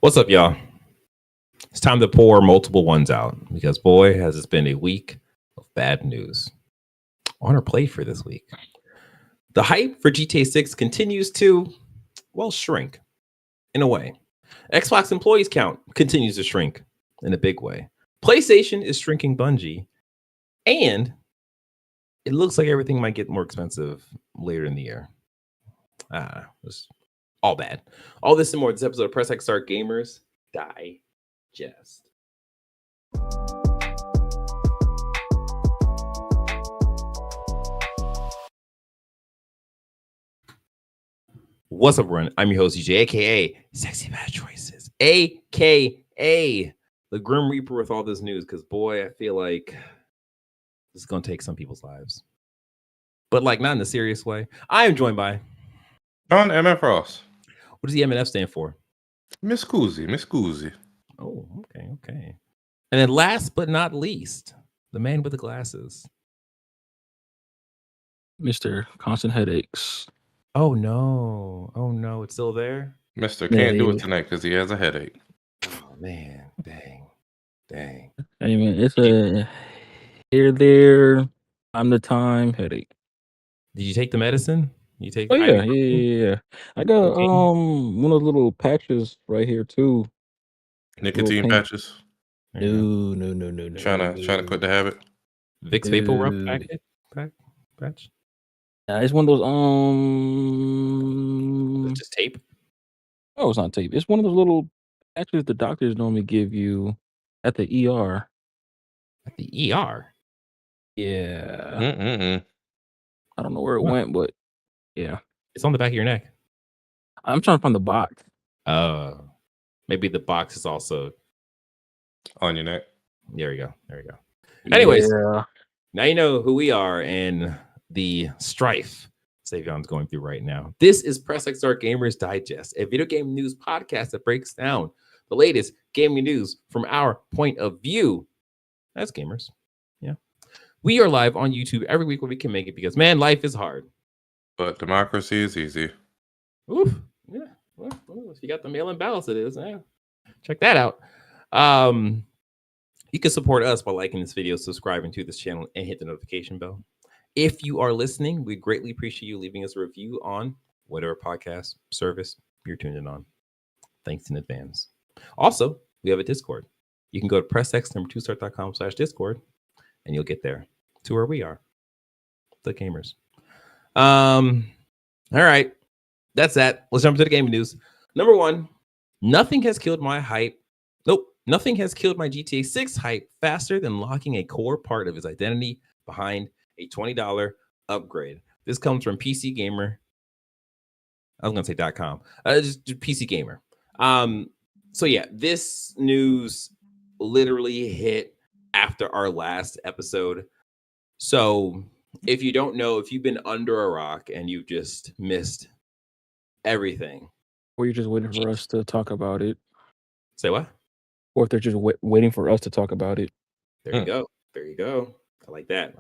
What's up, y'all? It's time to pour multiple ones out because, boy, has it been a week of bad news on our plate for this week. The hype for GTA 6 continues to, well, shrink in a way. Xbox employees count continues to shrink in a big way. PlayStation is shrinking Bungie, and it looks like everything might get more expensive later in the year. It's all bad. All this and more. This episode of Press X Start Gamers Digest. What's up, everyone? I'm your host, EJ, aka Sexy Bad Choices, aka the Grim Reaper with all this news. Because, boy, I feel like this is going to take some people's lives, but like not in a serious way. I am joined by John MF Ross. What does the MNF stand for? Miss Cousy. Oh, okay. And then last but not least, the man with the glasses. Mr. Constant Headaches. Oh no, it's still there? Mr. Yeah, Can't do it tonight because he has a headache. Oh man, dang. Hey man, it's a here, there, I'm the time headache. Did you take the medicine? You take Oh yeah. I got one of those little patches right here too. Nicotine patches. No. Trying to quit the habit. Vicks Vapor Rub patch? Yeah, it's one of those It's just tape. Oh, it's not tape. It's one of those little patches the doctors normally give you at the ER. At the ER? Yeah. I don't know where it went, but yeah. It's on the back of your neck. I'm trying to find the box. Maybe the box is also on your neck. There we go. Anyways, yeah. Now you know who we are and the strife Savion's going through right now. This is Press X Start Gamers Digest, a video game news podcast that breaks down the latest gaming news from our point of view as gamers. Yeah. We are live on YouTube every week when we can make it because, man, life is hard. But democracy is easy. Oof. Yeah. Well, if you got the mail-in ballots, it is. Yeah. Check that out. You can support us by liking this video, subscribing to this channel, and hit the notification bell. If you are listening, we greatly appreciate you leaving us a review on whatever podcast service you're tuned in on. Thanks in advance. Also, we have a Discord. You can go to pressx2start.com/Discord, and you'll get there to where we are, the gamers. All right. That's that. Let's jump into the gaming news. Number one, nothing has killed my hype. Nope. Nothing has killed my GTA 6 hype faster than locking a core part of his identity behind a $20 upgrade. This comes from PC Gamer. I was going to say .com. Just PC Gamer. So yeah, this news literally hit after our last episode. So if you don't know, if you've been under a rock and you've just missed everything. Or you're just waiting for us to talk about it. Say what? Or if they're just waiting for us to talk about it. There you go. I like that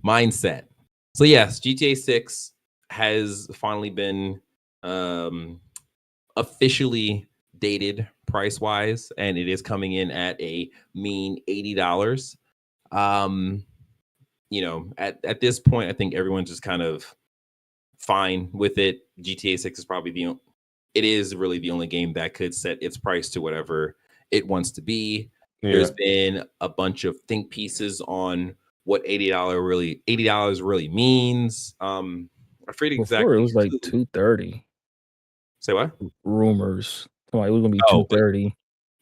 mindset. So yes, GTA 6 has finally been officially dated price-wise, and it is coming in at a mean $80. At this point, I think everyone's just kind of fine with it. GTA 6 is probably it is really the only game that could set its price to whatever it wants to be. Yeah. There's been a bunch of think pieces on what $80 really means. I forget exactly. Before it was like $230. Say what? Rumors. It was gonna be $230.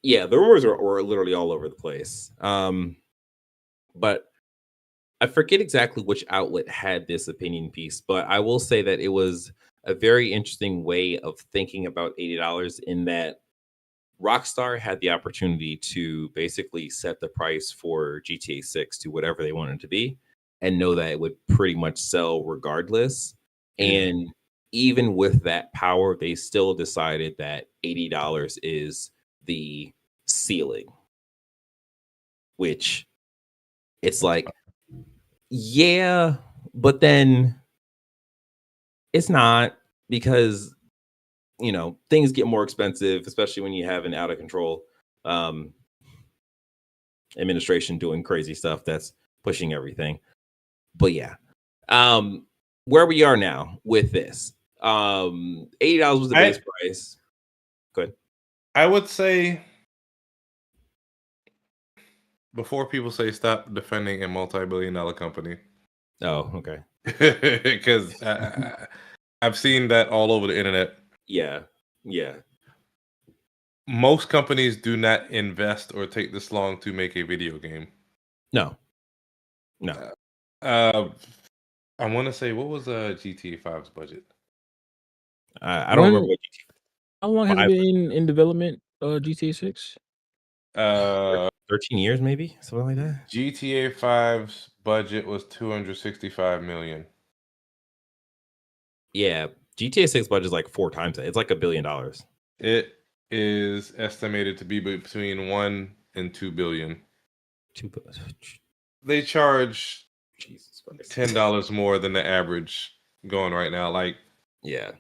Yeah, the rumors were literally all over the place. But I forget exactly which outlet had this opinion piece, but I will say that it was a very interesting way of thinking about $80 in that Rockstar had the opportunity to basically set the price for GTA 6 to whatever they wanted to be and know that it would pretty much sell regardless. And even with that power, they still decided that $80 is the ceiling, which it's like, yeah, but then it's not, because things get more expensive, especially when you have an out of control administration doing crazy stuff that's pushing everything. But yeah, where we are now with this, $80 was the base price. Good. I would say, before people say stop defending a multi-billion-dollar company. Oh, okay. Because I've seen that all over the internet. Yeah. Most companies do not invest or take this long to make a video game. No. I want to say, what was GTA 5's budget? I don't remember what GTA. How long has it been in development? GTA 6. 13 years, maybe something like that. GTA 5's budget was $265 million. Yeah, GTA 6 budget is like 4 times that. It's like $1 billion. It is estimated to be between $1 and $2 billion. They charge Jesus Christ. $10 more than the average going right now. Like, yeah.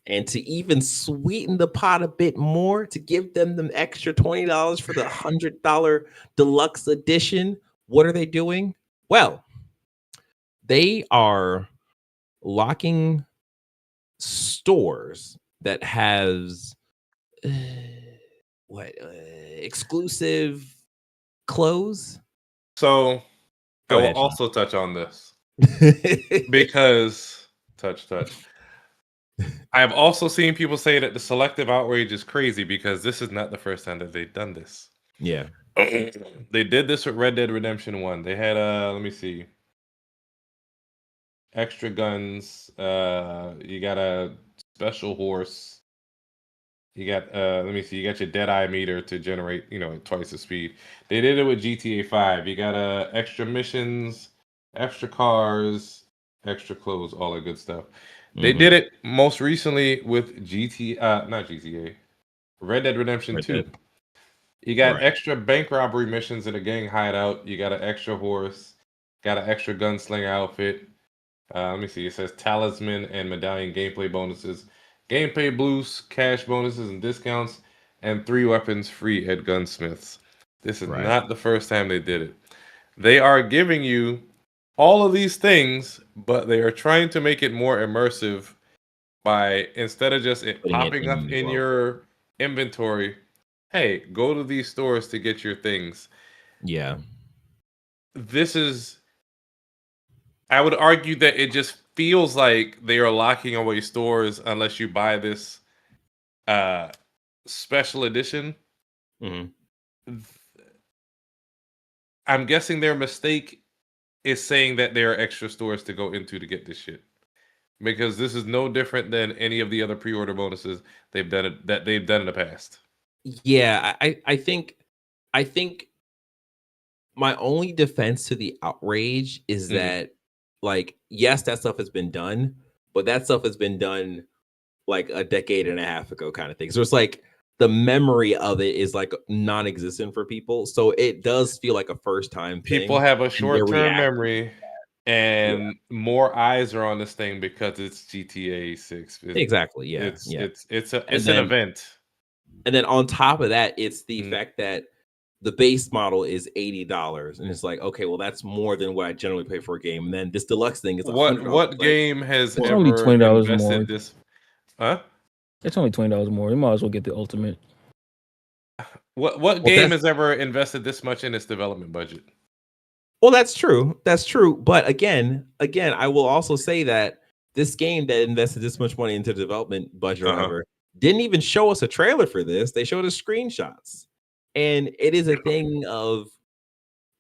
And to even sweeten the pot a bit more, to give them the extra $20 for the $100 deluxe edition, what are they doing? Well, they are locking stores that has exclusive clothes. So I will also touch on this because touch. I have also seen people say that the selective outrage is crazy because this is not the first time that they've done this. Yeah. They did this with Red Dead Redemption 1. They had let me see. Extra guns. You got a special horse. You got let me see. You got your Deadeye meter to generate, twice the speed. They did it with GTA 5. You got extra missions, extra cars, extra clothes, all that good stuff. They did it most recently with not GTA, Red Dead Redemption 2. You got extra bank robbery missions in a gang hideout. You got an extra horse, got an extra gunslinger outfit. Let me see. It says talisman and medallion gameplay bonuses, gameplay boosts, cash bonuses and discounts, and 3 weapons free at gunsmiths. This is not the first time they did it. They are giving you all of these things, but they are trying to make it more immersive by, instead of just it popping up in your inventory, hey, go to these stores to get your things. Yeah. I would argue that it just feels like they are locking away stores unless you buy this special edition. I'm guessing their mistake is saying that there are extra stores to go into to get this shit, because this is no different than any of the other pre-order bonuses they've done in the past. Yeah, I think my only defense to the outrage is that, like, yes, that stuff has been done, but that stuff has been done like a decade and a half ago, kind of thing. So it's like the memory of it is like non-existent for people. So it does feel like a first time thing. People have a short-term memory, and more eyes are on this thing because it's GTA 6. Exactly. Yeah. It's an event. And then on top of that, it's the fact that the base model is $80, and it's like, okay, well, that's more than what I generally pay for a game. And then this deluxe thing is $100. What game has it's ever only $20 invested more. this? Huh? It's only $20 more. You might as well get the ultimate. What game has ever invested this much in its development budget? Well, that's true. That's true. But again, I will also say that this game that invested this much money into development budget or whatever didn't even show us a trailer for this. They showed us screenshots. And it is a thing of,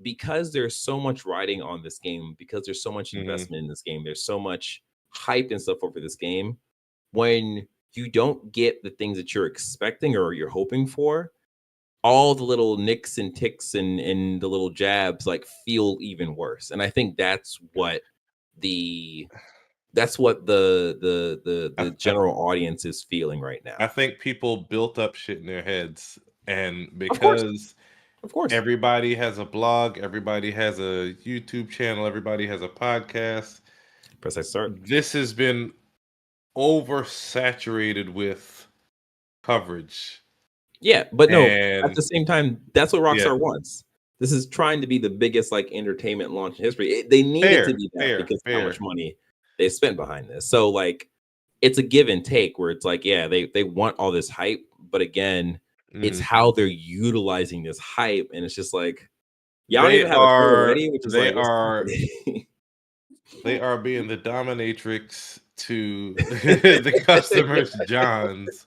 because there's so much riding on this game, because there's so much investment in this game, there's so much hype and stuff over this game. When you don't get the things that you're expecting or you're hoping for, all the little nicks and ticks and the little jabs like feel even worse. And I think that's what the general audience is feeling right now. I think people built up shit in their heads, and because of course everybody has a blog, everybody has a YouTube channel, everybody has a podcast. Press I start. This has been oversaturated with coverage. Yeah, but no, at And the same time, that's what yeah, Rockstar wants. This is trying to be the biggest like entertainment launch in history. They need it to be that because of how much money they spent behind this. So like it's a give and take where it's like, yeah, they want all this hype, but again, it's how they're utilizing this hype, and it's just like y'all don't they even have a trailer are ready, which is they like what's are happening? they are being the dominatrix to the customers' Johns,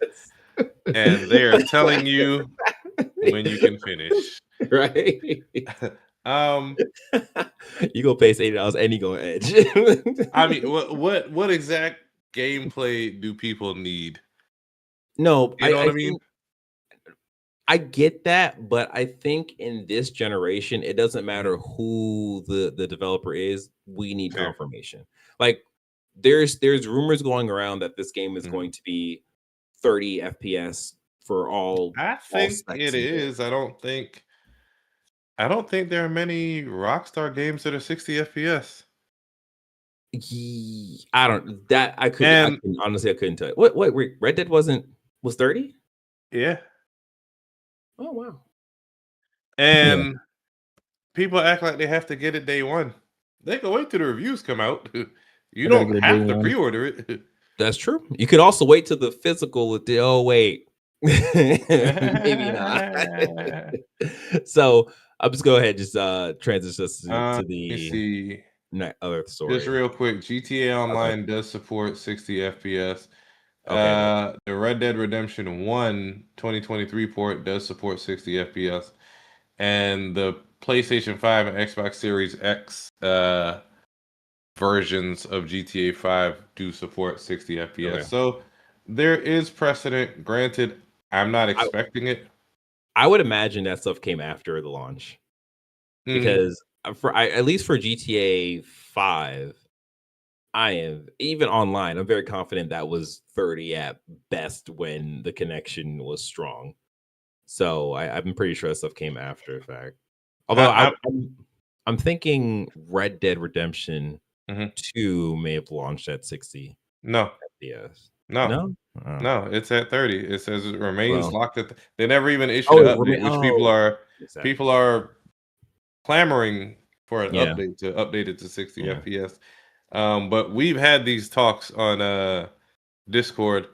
and they are telling you when you can finish. Right? um, You go pay $80 and you go edge. I mean, what exact gameplay do people need? No, You know what I I mean? think I get that, but I think in this generation, it doesn't matter who the developer is. We need Fair. confirmation. Like there's rumors going around that this game is going to be 30 FPS for all I all think specs it and builds. is. I don't think there are many Rockstar games that are 60 FPS. I don't that I And couldn't honestly I couldn't tell you. What wait, Red Dead was 30? yeah, Oh wow. Yeah, and people act like they have to get it day one. They can wait till the reviews come out. You I gotta don't get a day have to one. pre-order it. That's true. You could also wait till the physical. Oh wait, maybe not. So I'll just go ahead and just transition us to Let me the see. other Just story. real quick, GTA Okay. Online does support 60 FPS. Okay. Nice. The Red Dead Redemption 1 2023 port does support 60 FPS. And the PlayStation 5 and Xbox Series X versions of GTA 5 do support 60 FPS. Okay. So there is precedent. Granted, I'm not I, expecting it. I would imagine that stuff came after the launch Mhm. because at least for GTA 5, I am even online. I'm very confident that was 30 at best when the connection was strong. So I'm pretty sure that stuff came after the fact. Although I, I'm thinking Red Dead Redemption mhm. 2 may have launched at 60 No, FPS. no, No? Oh, no. It's at 30. It says it remains well. locked at. They never even issued Oh, an it update, which people oh, are exactly. people are clamoring for an Yeah, update to update it to 60 yeah. FPS. But we've had these talks on Discord.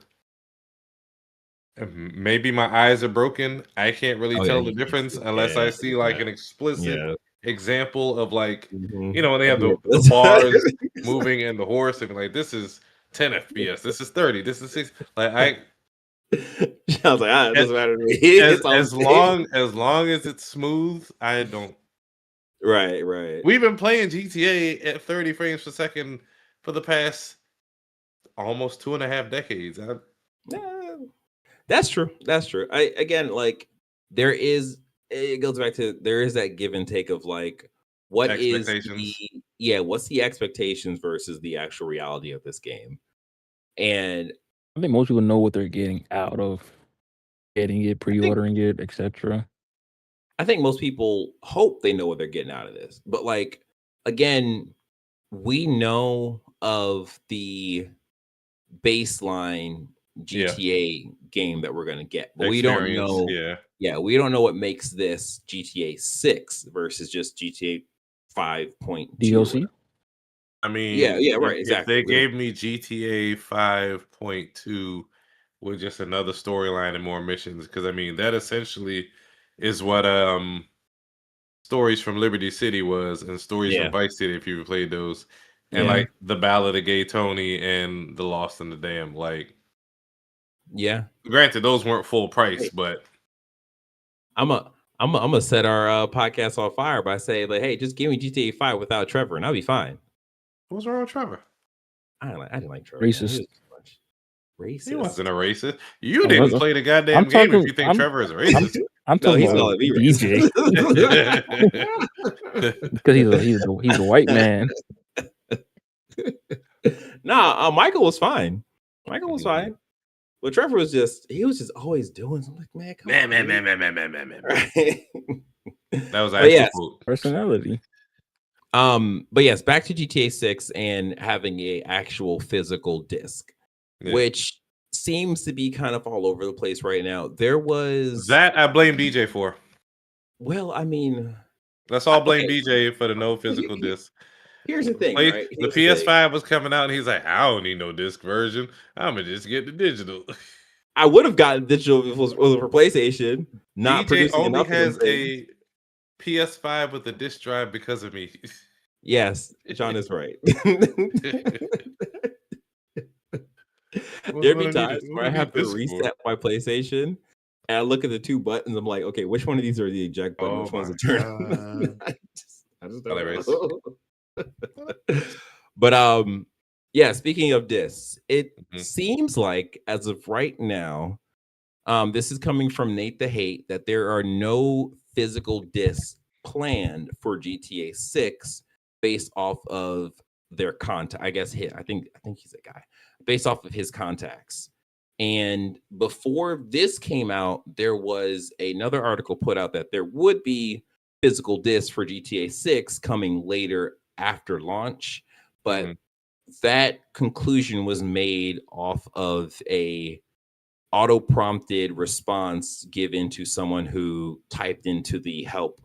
Maybe my eyes are broken. I can't really Oh, yeah, tell the difference unless I yeah, see like an explicit yeah. example of like, Mhm. when they I have get the this. bars moving and the horse and like this is 10 FPS, this is 30, this is 6. Like I was like, it as doesn't matter to me. It's all the same. as long as it's smooth, I don't. Right, right. We've been playing GTA at 30 frames per second for the past almost 2.5 decades. Yeah, that's true. That's true. I again like there is it goes back to there is that give and take of like what is the Expectations. what's the expectations versus the actual reality of this game. And I think most people know what they're getting out of getting it, I think pre-ordering it, etc. I think most people hope they know what they're getting out of this. But like again, we know of the baseline Yeah. GTA game that we're gonna get, but we don't Experience. know. Yeah. Yeah, we don't know what makes this GTA 6 versus just GTA 5.2 or DLC. whatever. I Yeah, mean, yeah, if right, if exactly. they We don't. gave me GTA 5.2 with just another storyline and more missions, because I mean that essentially is what Stories from Liberty City was, and Stories from Yeah, Vice City, if you ever played those, and yeah, like the Ballad of Gay Tony and the Lost in the Dam. Like, yeah. granted, those weren't full price, Hey, but I'm gonna set our podcast on fire by saying like, hey, just give me GTA 5 without Trevor, and I'll be fine. what's wrong with Trevor? I didn't like Trevor, man. He Racist. was too much He wasn't racist. a racist. You I was. didn't play the I'm goddamn game if talking. you think Trevor is a I'm. racist. I'm No, talking he's about calling me DJ racist. because he's a white man. Nah, Michael was fine. Michael was fine. But Trevor was just always doing something. Like, man, come Man, on, man, man, dude. man, man, man, man, man, man. Right? That was an But actual yes, quote. Personality. but yes, back to GTA 6 and having a actual physical disc. which seems to be kind of all over the place right now. There was that I blame DJ for. Well, I mean, let's all blame okay. DJ for the no physical disc. Here's the thing, right? The PS5 was coming out, and he's like, "I don't need no disc version. I'm gonna just get the digital." I would have gotten digital if it was for PlayStation. Not DJ producing only enough has of them things. a PS5 with a disc drive because of me. Yes, John is right. There'd be times where I have to reset my PlayStation, and I look at the two buttons. I'm like, okay, which one of these are the eject button? Which one's the turn? I just don't know. But yeah. Speaking of discs, it seems like as of right now, this is coming from Nate the Hate, that there are no physical discs planned for GTA 6 based off of their contact. I guess I think he's a guy based off of his contacts. And before this came out, there was another article put out that there would be physical discs for GTA 6 coming later after launch, but that conclusion was made off of a auto-prompted response given to someone who typed into the help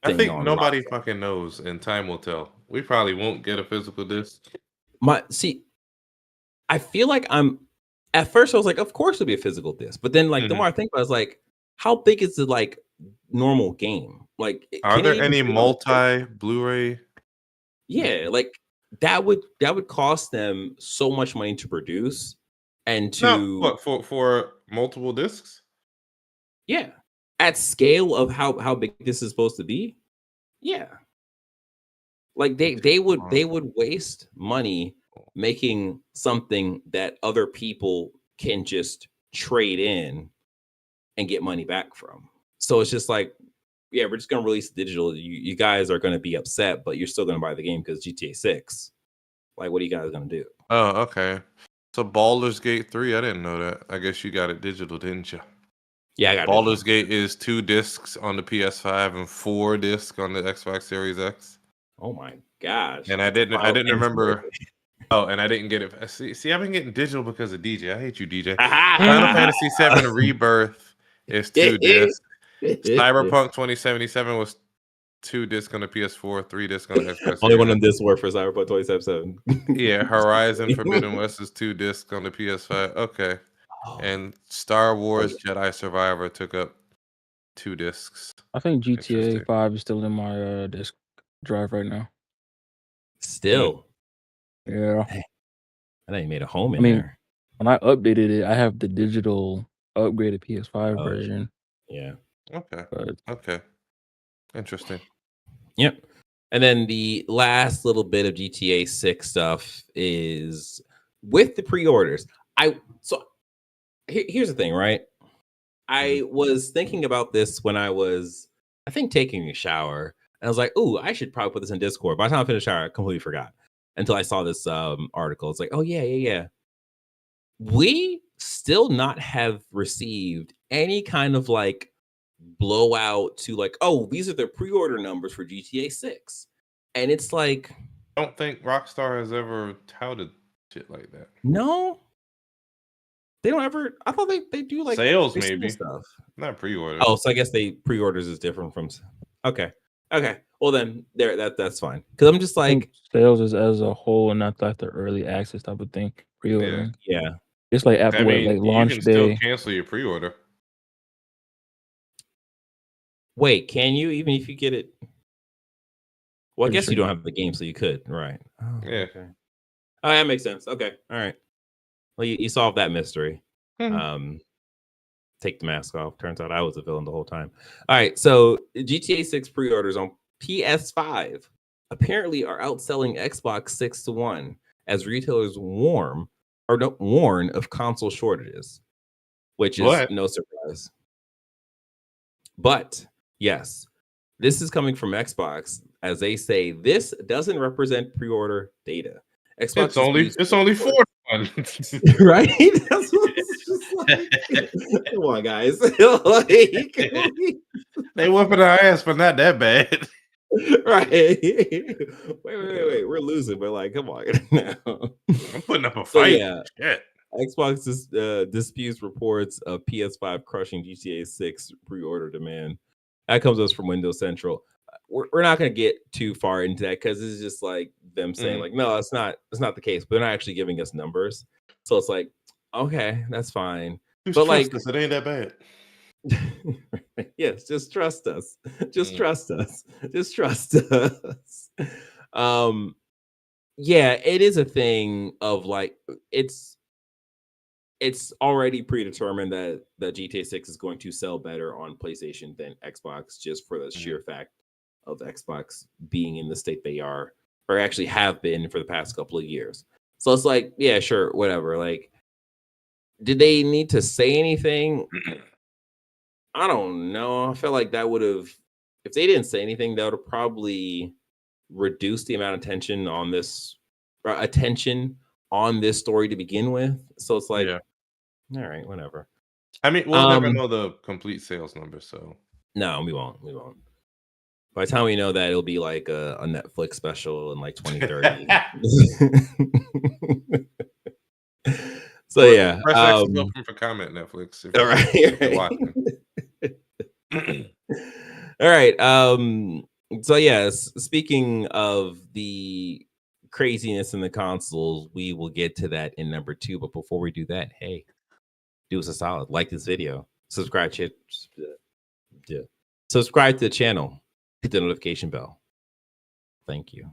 thing. I think nobody fucking knows, and time will tell. We probably won't get a physical disc. I feel like at first I was like, of course it'll be a physical disc, but then like the more I think about it, I was like, how big is the like normal game? Like, are there any multi Blu-ray? Yeah, like that would cost them so much money to produce and for multiple discs. Yeah, at scale of how big this is supposed to be. Yeah, like they would waste money making something that other people can just trade in and get money back from. So it's just like, yeah, we're just gonna release digital. You guys are gonna be upset, but you're still gonna buy the game because GTA 6. Like, what are you guys gonna do? Oh, okay. So Baldur's Gate 3, I didn't know that. I guess you got it digital, didn't you? Yeah, I got Baldur's Gate is 2 discs on the PS5 and 4 discs on the Xbox Series X. Oh my gosh! And I didn't remember. Oh, and I didn't get it. See, I've been getting digital because of DJ. I hate you, DJ. Final Fantasy VII Rebirth is 2 discs. Cyberpunk 2077 was 2 discs on the PS4, 3 discs on the Xbox. Only one of them discs were for Cyberpunk 2077. Yeah, Horizon Forbidden West is 2 discs on the PS5. Okay. And Star Wars Jedi Survivor took up 2 discs. I think GTA 5 is still in my disc drive right now. Still? Yeah. I think you made a home in there. When I updated it, I have the digital upgraded PS5 version. Yeah. Okay. Okay. Interesting. Yep. And then the last little bit of GTA 6 stuff is with the pre-orders. Here's the thing, right? I was thinking about this when I was, I think, taking a shower. And I was like, ooh, I should probably put this in Discord. By the time I finished the shower, I completely forgot until I saw this article. It's like, oh, yeah. We still not have received any kind of like blowout to like, oh, these are the pre-order numbers for GTA 6. And it's like, I don't think Rockstar has ever touted shit like that. No. They don't ever. I thought they do like sales, maybe stuff, not pre-order. Oh, so I guess pre-orders is different from. Okay. Well, then that's fine. Because I'm just like, sales is as a whole, and not like the early access type of thing. Pre-ordering, yeah. It's like after like launch you can day. Still cancel your pre-order. Wait, can you even if you get it? Well, I guess you don't have the game, so you could, right? Oh, yeah. Okay. Oh, that makes sense. Okay. All right. Well, you solved that mystery. Take the mask off. Turns out I was a villain the whole time. All right. So GTA 6 pre-orders on PS5 apparently are outselling Xbox 6-1 as retailers warn of console shortages, which is no surprise. But yes, this is coming from Xbox as they say this doesn't represent pre-order data. Xbox it's only 4. Right? That's what it's just like. Come on, guys. They whooping our ass, but not that bad. Right. Wait. We're losing, but like, come on now. I'm putting up a fight. Yeah. Shit. Xbox disputes reports of PS5 crushing GTA 6 pre-order demand. That comes to us from Windows Central. We're not going to get too far into that because it's just like them saying like, no, it's not the case. But they're not actually giving us numbers, so it's like, okay, that's fine. Just trust us. It ain't that bad. Yes, just trust us. Just trust us. Just trust us. Yeah, it is a thing of like it's already predetermined that GTA 6 is going to sell better on PlayStation than Xbox, just for the sheer fact of Xbox being in the state they are, or actually have been for the past couple of years. So it's like, yeah, sure, whatever. Like, did they need to say anything? I don't know. I feel like that would have, if they didn't say anything, that would have probably reduced the amount of attention on this story to begin with. So it's like, all right, whatever. I mean, we'll never know the complete sales number, so no, we won't. By the time we know that, it'll be like a Netflix special in like 2030. So yeah, press X is open for comment. Netflix. All right. All right. So yes, speaking of the craziness in the consoles, we will get to that in number 2. But before we do that, hey, do us a solid, like this video, subscribe to the channel, hit the notification bell. Thank you.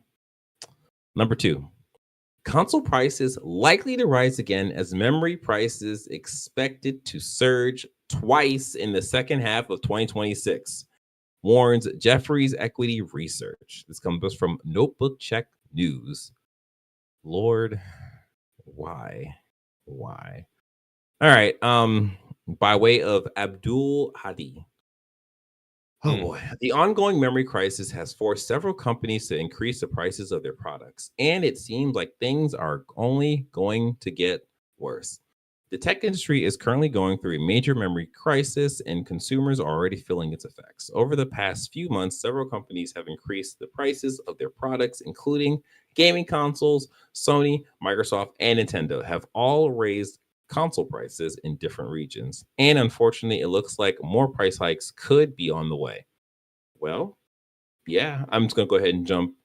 Number 2, console prices likely to rise again as memory prices expected to surge twice in the second half of 2026, warns Jefferies Equity Research. This comes from Notebook Check News. Lord, why? All right. By way of Abdul Hadi. Oh boy. The ongoing memory crisis has forced several companies to increase the prices of their products, and it seems like things are only going to get worse. The tech industry is currently going through a major memory crisis, and consumers are already feeling its effects. Over the past few months, several companies have increased the prices of their products, including gaming consoles. Sony, Microsoft, and Nintendo have all raised console prices in different regions. And unfortunately, it looks like more price hikes could be on the way. Well, yeah, I'm just going to go ahead and jump.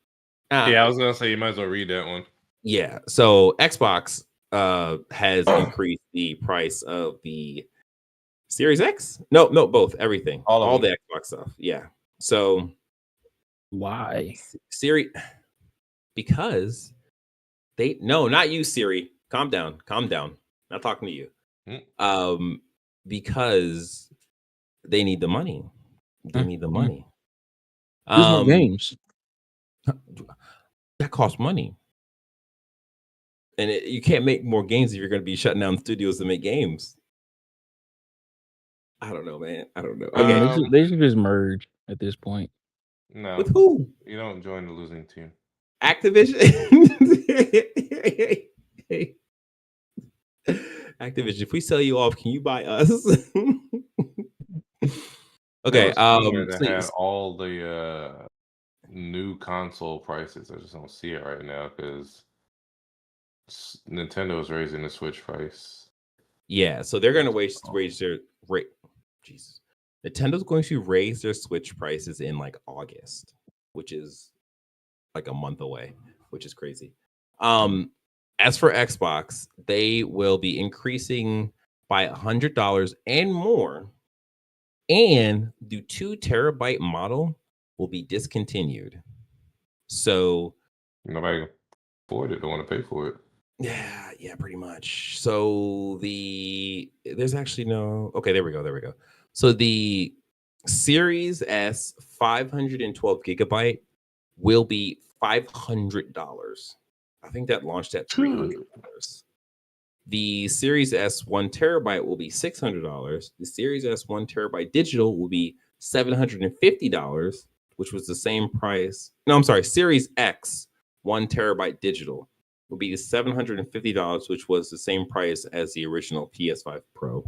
Yeah, I was going to say, you might as well read that one. Yeah. So Xbox has increased the price of the Series X. No, both, everything, all the Xbox stuff. Yeah. So why? Siri? Because not you, Siri. Calm down. Not talking to you. Because they need the money. There's more games. That costs money. And you can't make more games if you're going to be shutting down studios to make games. I don't know, man. I don't know. Okay. They should just merge at this point. No. With who? You don't join the losing team. Activision. Activision, if we sell you off, can you buy us? Okay. Had all the new console prices. I just don't see it right now because Nintendo is raising the Switch price. Yeah, so they're going to raise their rate. Jesus. Nintendo's going to raise their Switch prices in like August, which is like a month away, which is crazy. As for Xbox, they will be increasing by $100 and more, and the 2 terabyte model will be discontinued. So nobody can afford it, don't want to pay for it. Yeah, pretty much. So there's actually no. Okay, there we go. So the Series S 512 gigabyte will be $500. I think that launched at $300. The Series S 1 terabyte will be $600. The Series S 1 terabyte digital will be $750, which was the same price. No, I'm sorry. Series X 1 terabyte digital will be $750, which was the same price as the original PS5 Pro.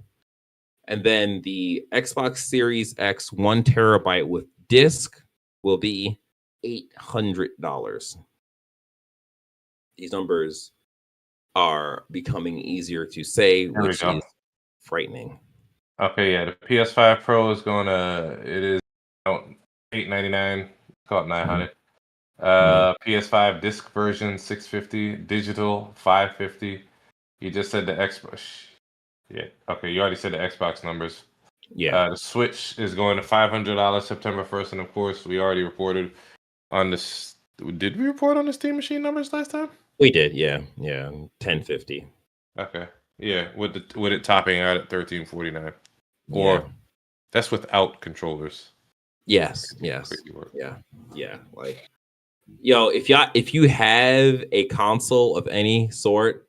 And then the Xbox Series X 1 terabyte with disc will be $800. These numbers are becoming easier to say, There we which go. is frightening. Okay, yeah, the PS5 Pro is it is $899, call it 900. PS5 disc version 650, digital 550. You just said the Xbox. Yeah, okay, you already said the Xbox numbers. Yeah, The Switch is going to $500 September 1st, and of course, we already reported on this. Did we report on the Steam Machine numbers last time? we did. Yeah, 1050. Okay, yeah, with it topping out at 1349, Yeah. or that's without controllers. Yes. Crazy work. Yeah. Like, yo, if you have a console of any sort,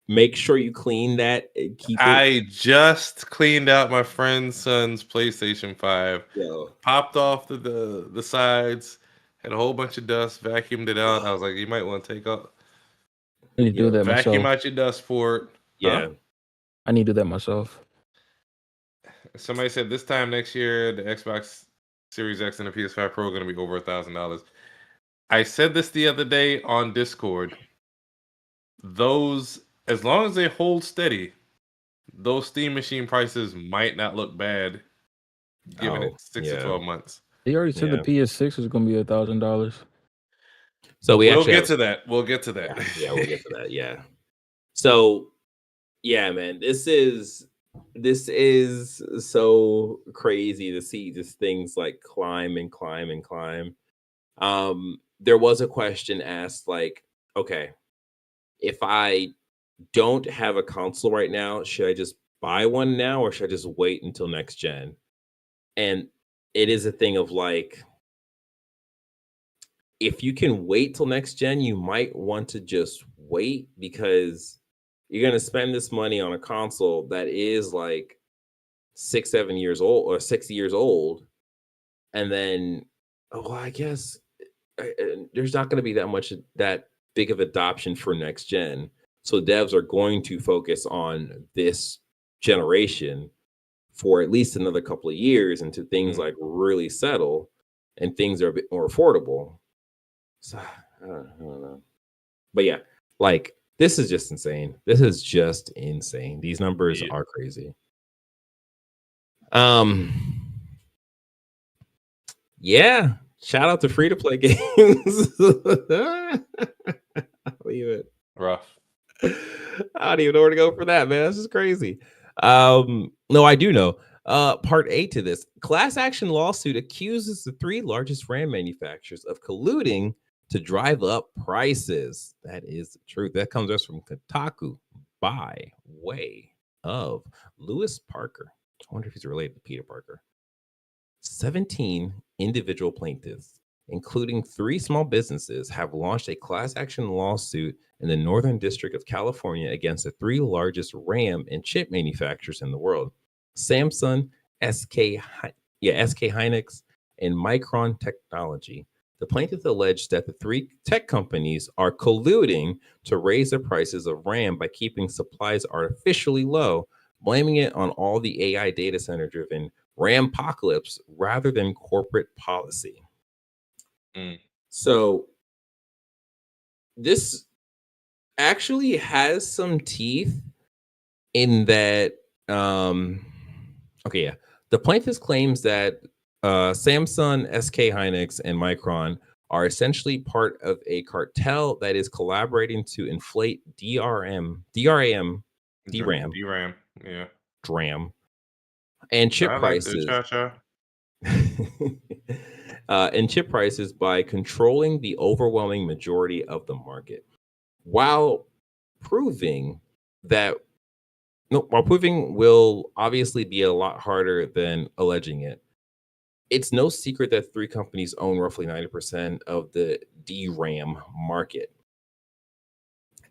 make sure you clean that and keep it. I just cleaned out my friend's son's PlayStation 5. Yo, Popped off the sides, had a whole bunch of dust, vacuumed it out. I was like, you might want to take out I need to do that vacuum myself. out your dust port. yeah. I need to do that myself. Somebody said this time next year the Xbox Series X and the PS5 Pro are going to be over $1,000. I said this the other day on Discord. Those, as long as they hold steady, those Steam Machine prices might not look bad, given it 6 to 12 months. They already said the PS6 is going to be $1,000. So we'll get to that. We'll get to that. Yeah. So, yeah, man, this is so crazy to see just things like climb and climb and climb. There was a question asked like, okay, if I don't have a console right now, should I just buy one now or should I just wait until next gen? And it is a thing of like, if you can wait till next gen, you might want to just wait because you're going to spend this money on a console that is like 6-7 years old or 6 years old. And then, I guess there's not going to be that big of adoption for next gen. So devs are going to focus on this generation for at least another couple of years until things like really settle and things are a bit more affordable. So I don't know. But yeah, like this is just insane. These numbers are crazy. Yeah. Shout out to free to play games. Leave it. Rough. I don't even know where to go for that, man. This is crazy. No, I do know. Part 8 to this class action lawsuit accuses the 3 largest RAM manufacturers of colluding to drive up prices. That is the truth. That comes us from Kotaku by way of Lewis Parker. I wonder if he's related to Peter Parker. 17 individual plaintiffs, including 3 small businesses, have launched a class action lawsuit in the Northern District of California against the 3 largest RAM and chip manufacturers in the world: Samsung, SK Hynix, and Micron Technology. The plaintiffs alleged that the 3 tech companies are colluding to raise the prices of RAM by keeping supplies artificially low, blaming it on all the AI data center driven Rampocalypse rather than corporate policy. So this actually has some teeth in that the plaintiff claims that Samsung, SK Hynix, and Micron are essentially part of a cartel that is collaborating to inflate DRAM, and chip prices. And chip prices by controlling the overwhelming majority of the market, while proving will obviously be a lot harder than alleging it. It's no secret that 3 companies own roughly 90% of the DRAM market.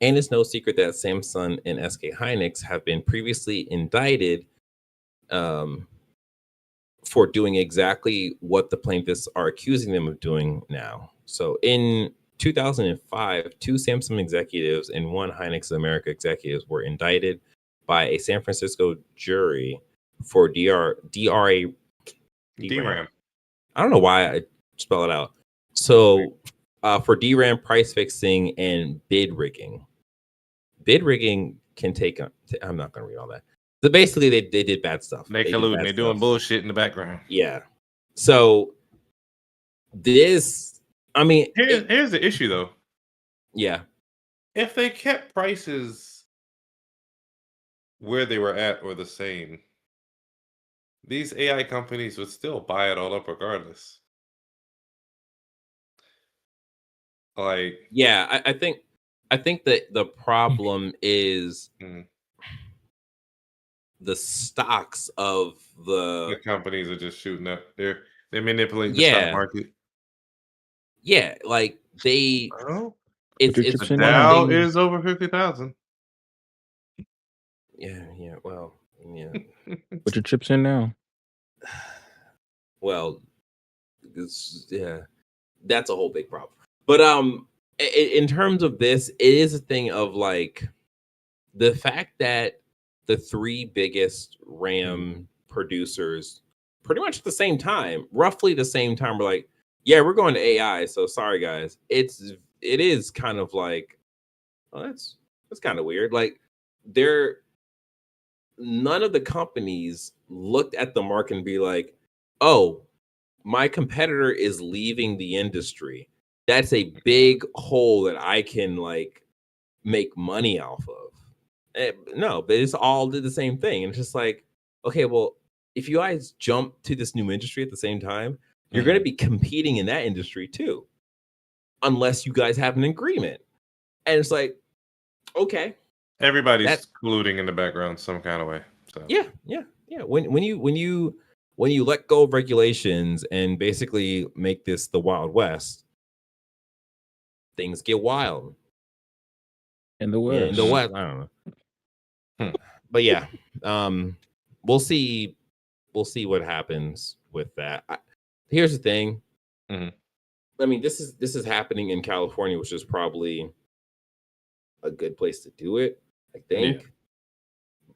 And it's no secret that Samsung and SK Hynix have been previously indicted for doing exactly what the plaintiffs are accusing them of doing now. So in 2005, 2 Samsung executives and 1 Hynix America executives were indicted by a San Francisco jury for DRAM. I don't know why I spell it out. So for DRAM price fixing and bid rigging. bid rigging can take. I'm not going to read all that. So basically, they did bad stuff. They did colluding. bad They're doing stuff. bullshit in the background. Yeah. So this, I mean, Here's the issue though. yeah. If they kept prices where they were at or the same, these AI companies would still buy it all up regardless. Like, Yeah, I think that the problem is mm, the stocks of the the companies are just shooting up. They're manipulating the stock yeah, market. yeah, like they Oh, it's your it's the chips in one now. Dow thing. is over 50,000. Yeah, well, yeah. Put your chips in now. Well, yeah, that's a whole big problem. But in terms of this, it is a thing of like the fact that the three biggest RAM producers, pretty much at the same time, roughly the same time, were like, "Yeah, we're going to AI." So sorry, guys. It is kind of like, oh, that's kind of weird. Like, they're none of the companies looked at the market and be like, "Oh, my competitor is leaving the industry. That's a big hole that I can like make money off of." No, but it's all did the same thing. And it's just like, okay, well, if you guys jump to this new industry at the same time, you're going to be competing in that industry too, unless you guys have an agreement. And it's like, okay, Everybody's that colluding in the background some kind of way. So yeah. When you let go of regulations and basically make this the Wild West, things get wild. In the Yeah, West. in the West, I don't know. But yeah, we'll see. We'll see what happens with that. Here's the thing. Mhm. I mean, this is happening in California, which is probably a good place to do it, I think. Yeah.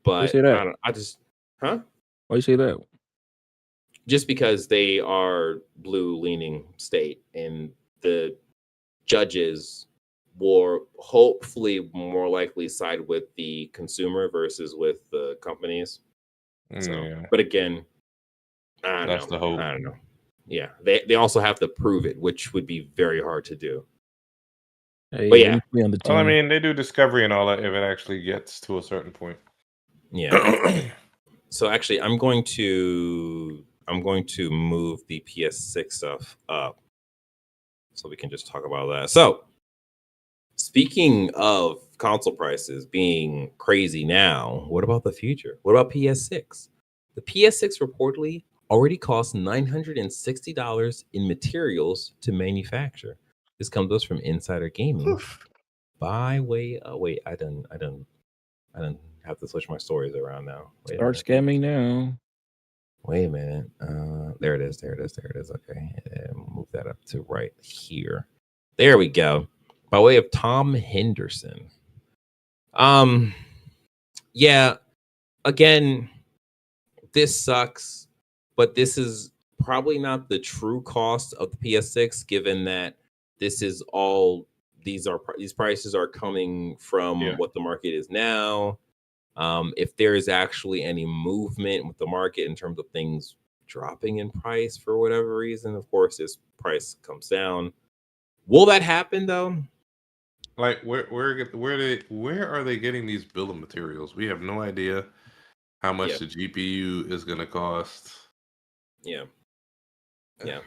Why you But say that? I don't. I just, huh? Why you say that? Just because they are blue leaning state, and the judges will hopefully more likely side with the consumer versus with the companies. So, Yeah. but again, I don't That's know. the hope. I don't know. Yeah, they also have to prove it, which would be very hard to do. Hey, But let yeah, me play on the Well, I team. mean, they do discovery and all that if it actually gets to a certain point. yeah. So actually, I'm going to move the PS6 stuff up so we can just talk about that. So, speaking of console prices being crazy now, what about the future? What about PS6? The PS6 reportedly already costs $960 in materials to manufacture. This comes to us from Insider Gaming. By way, wait, I didn't have to switch my stories around now. Wait a Start minute. scamming now. Wait a minute. There it is. Okay, and move that up to right here. There we go. By way of Tom Henderson. Yeah. Again, this sucks, but this is probably not the true cost of the PS6, given that this is all these prices are coming from Yeah. what the market is now. If there is actually any movement with the market in terms of things dropping in price for whatever reason, of course, this price comes down. Will that happen though? Like where are they getting these bill of materials? We have no idea how much Yeah. the GPU is going to cost. Yeah. Yeah.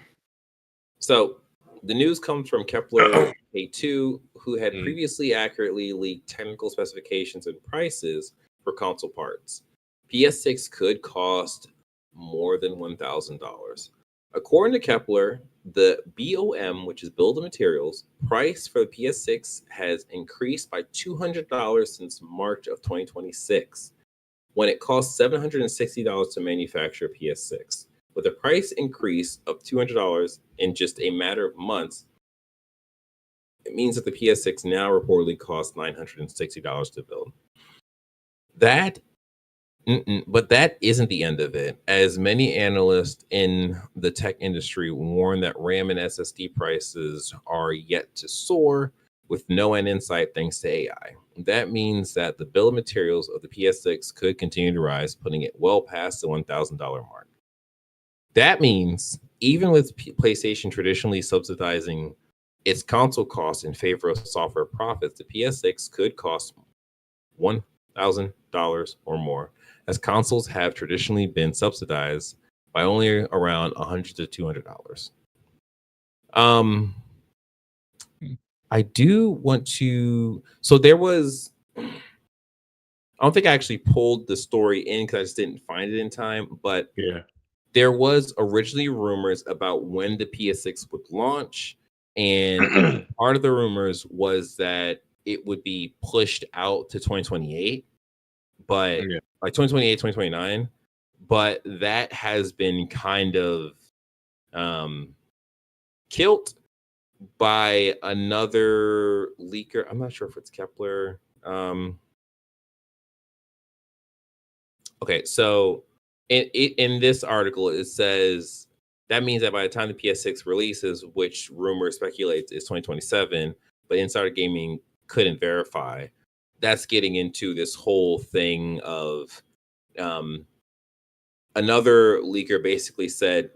So the news comes from Kepler K2, who had previously accurately leaked technical specifications and prices for console parts. PS6 could cost more than $1,000. According to Kepler, the BOM, which is Bill of Materials, price for the PS6 has increased by $200 since March of 2026, when it cost $760 to manufacture a PS6. With a price increase of $200 in just a matter of months, it means that the PS6 now reportedly costs $960 to build. But that isn't the end of it, as many analysts in the tech industry warn that RAM and SSD prices are yet to soar with no end in sight thanks to AI. That means that the bill of materials of the PS6 could continue to rise, putting it well past the $1,000 mark. That means even with PlayStation traditionally subsidizing its console costs in favor of software profits, the PS6 could cost $1,000 or more, as consoles have traditionally been subsidized by only around $100 to $200. Um, I do want to. So there was. I don't think I actually pulled the story in because I just didn't find it in time. But Yeah. there was originally rumors about when the PS6 would launch, and part of the rumors was that it would be pushed out to 2028, but Yeah. like 2028, 2029. But that has been kind of killed by another leaker. I'm not sure if it's Kepler. Okay, so in this article, it says that means that by the time the PS6 releases, which rumor speculates is 2027, but Insider Gaming couldn't verify, that's getting into this whole thing of another leaker basically said,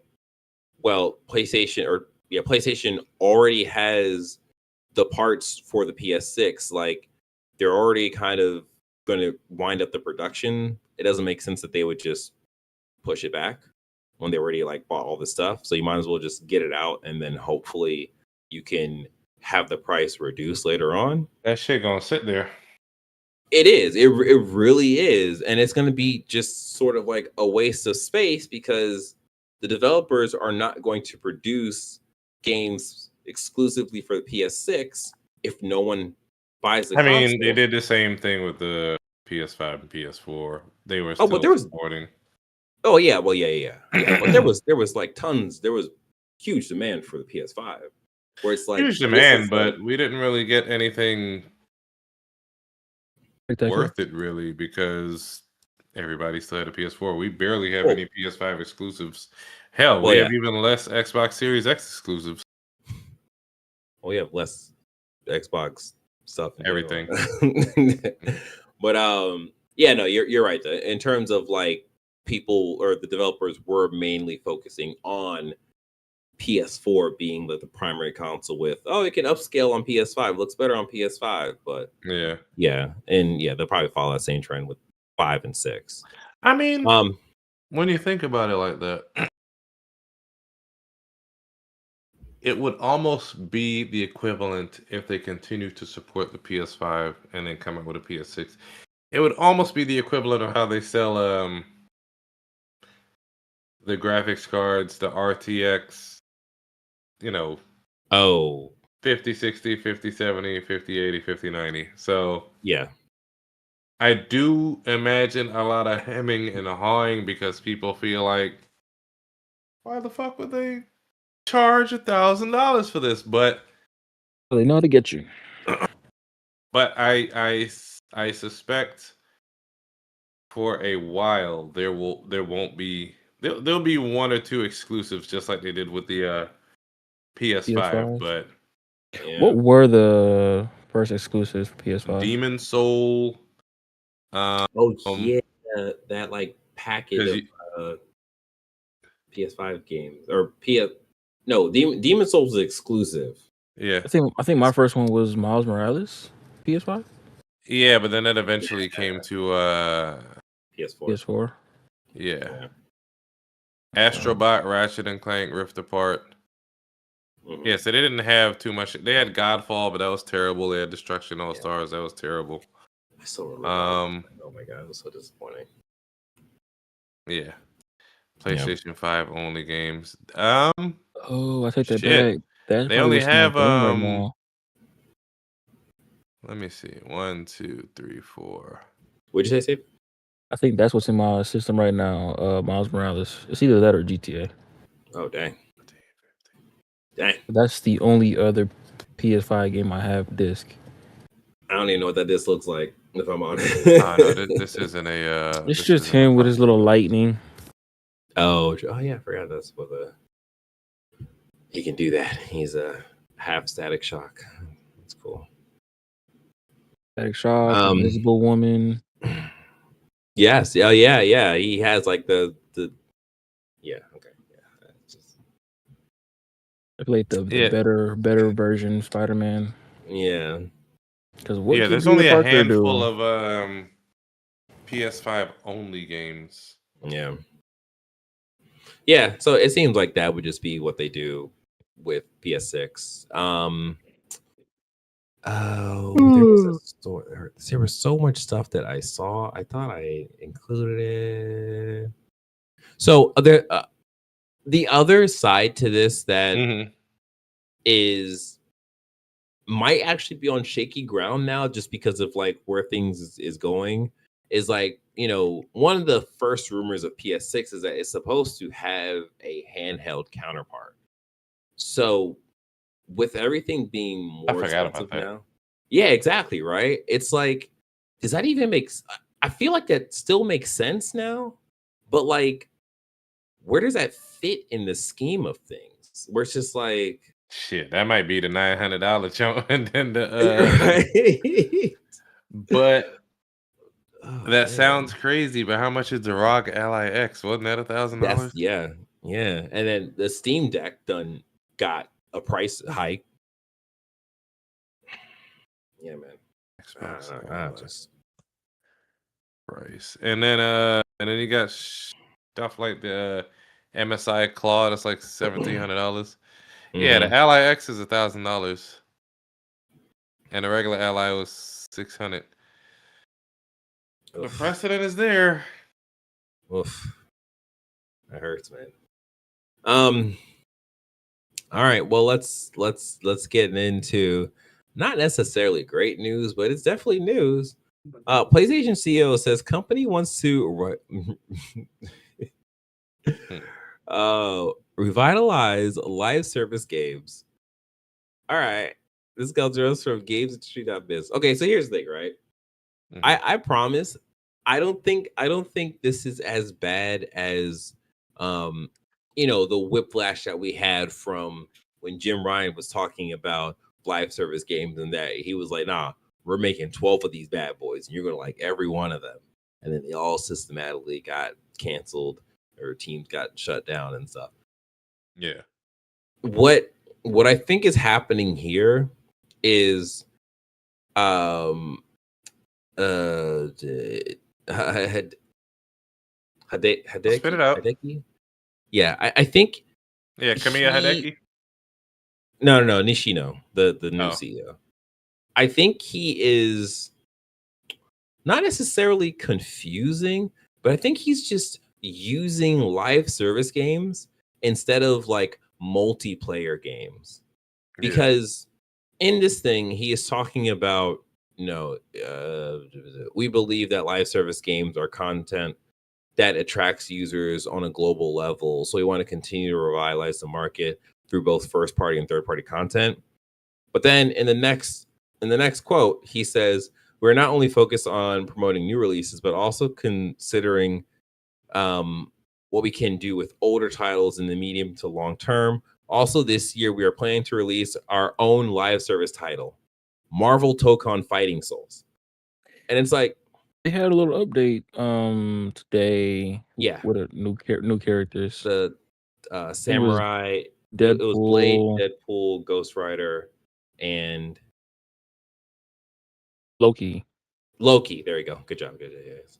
well, PlayStation already has the parts for the PS6. Like they're already kind of going to wind up the production. It doesn't make sense that they would just push it back when they already like bought all the stuff. So you might as well just get it out and then hopefully you can have the price reduced later on. That shit gonna sit there. It is. It really is. And it's going to be just sort of like a waste of space because the developers are not going to produce games exclusively for the PS6 if no one buys the I console. mean, they did the same thing with the PS5 and PS4. They were Oh, still but there was. supporting. Oh yeah, well yeah. But there was like tons. There was huge demand for the PS5, where it's like Huge demand, but we didn't really get anything worth it really because everybody still had a PS4. We barely have any PS5 exclusives. Hell, we have even less Xbox Series X exclusives. Well, we have less Xbox stuff. Everything. But yeah, no, you're right. In terms of like people or the developers were mainly focusing on PS4 being the primary console with, oh, it can upscale on PS5, looks better on PS5, but yeah, and yeah, they'll probably follow that same trend with 5 and 6. I mean, when you think about it like that, it would almost be the equivalent if they continue to support the PS5 and then come out with a PS6. It would almost be the equivalent of how they sell the graphics cards, the RTX, 5060, 5070, 5080, 5090. So yeah, I do imagine a lot of hemming and hawing because people feel like, why the fuck would they charge $1,000 for this? But they know how to get you. But I suspect for a while there'll be one or two exclusives just like they did with the PS5. But what were the first exclusives for PS5? Demon Soul. Yeah, that like package of PS5 games or Demon Souls is exclusive. Yeah, I think my first one was Miles Morales, PS5. Yeah, but then that eventually came to PS4. Yeah. Astrobot, Ratchet and Clank, Rift Apart. Mm-hmm. Yeah, so they didn't have too much. They had Godfall, but that was terrible. They had Destruction All Stars, that was terrible. I still remember. Oh my god, it was so disappointing. Yeah. PlayStation 5 only games. Oh, I take that back. That's they only have right now. Let me see. 1, 2, 3, 4. What'd you say, Steve? I think that's what's in my system right now. Miles Morales. It's either that or GTA. Oh dang. That's the only other PS5 game I have disc. I don't even know what that disc looks like, if I'm honest. No, this isn't a it's just him with his little lightning. Oh yeah, I forgot that's what he can do that. He's a half static shock. That's cool. Static Shock, Um, Invisible Woman. yes, yeah. He has like the yeah. Okay, yeah. Just, I played the Yeah, better version Spider-Man. yeah. Because what yeah. could There's Peter only a Parker handful do? of PS5 only games. Yeah. Yeah, so it seems like that would just be what they do with PS6. Oh, there was a story. There was so much stuff that I saw. I thought I included it. So the other side to this that Mm-hmm. is might actually be on shaky ground now, just because of like where things is going. Is like, one of the first rumors of PS6 is that it's supposed to have a handheld counterpart. So with everything being I more forgot about expensive that. now, yeah, exactly, right? It's like, does that even I feel like that still makes sense now, but like, where does that fit in the scheme of things? Where it's just like, Shit, that might be the $900 chunk, and then right? but Oh that sounds man, crazy. But how much is the ROG Ally X? Wasn't that that's $1,000? yeah, yeah. And then the Steam Deck done got a price hike. Yeah, man. Xbox I Ally just price, and then you got stuff like the MSI Claw that's like $1,700. Yeah, the mhm. Ally X is $1,000, and the regular Ally was $600. The Oof. precedent is there. Oof. That hurts, man. All right, well, let's get into not necessarily great news, but it's definitely news. PlayStation CEO says company wants to Hmm. revitalize live service games. All right, this goes from gamesindustry.biz. Okay, so here's the thing, right? Mhm. I promise I don't think this is as bad as um the whiplash that we had from when Jim Ryan was talking about live service games, and that he was like, nah, we're making 12 of these bad boys and you're gonna like every one of them. And then they all systematically got canceled or teams got shut down and stuff. Yeah. What I think is happening here is um d- had Spit it out. Hideki. Yeah, I think Yeah, Kamiya he Hideki. no Nishino, the new Oh, CEO. I think he is not necessarily confusing, but I think he's just using live service games instead of like multiplayer games. yeah. Because in this thing, he is talking about, we believe that live service games are content that attracts users on a global level. So we want to continue to revitalize the market through both first party and third party content. But then in the next quote, he says, "We're not only focused on promoting new releases, but also considering what we can do with older titles in the medium to long term. Also, this year we are planning to release our own live service title, Marvel Tokon Fighting Souls." And it's like, They had a little update today yeah, with a new characters. the I think it was Samurai. It was Blade, Deadpool, Deadpool, Ghost Rider, and Loki. Loki. There you go. Good job. Good. Yes.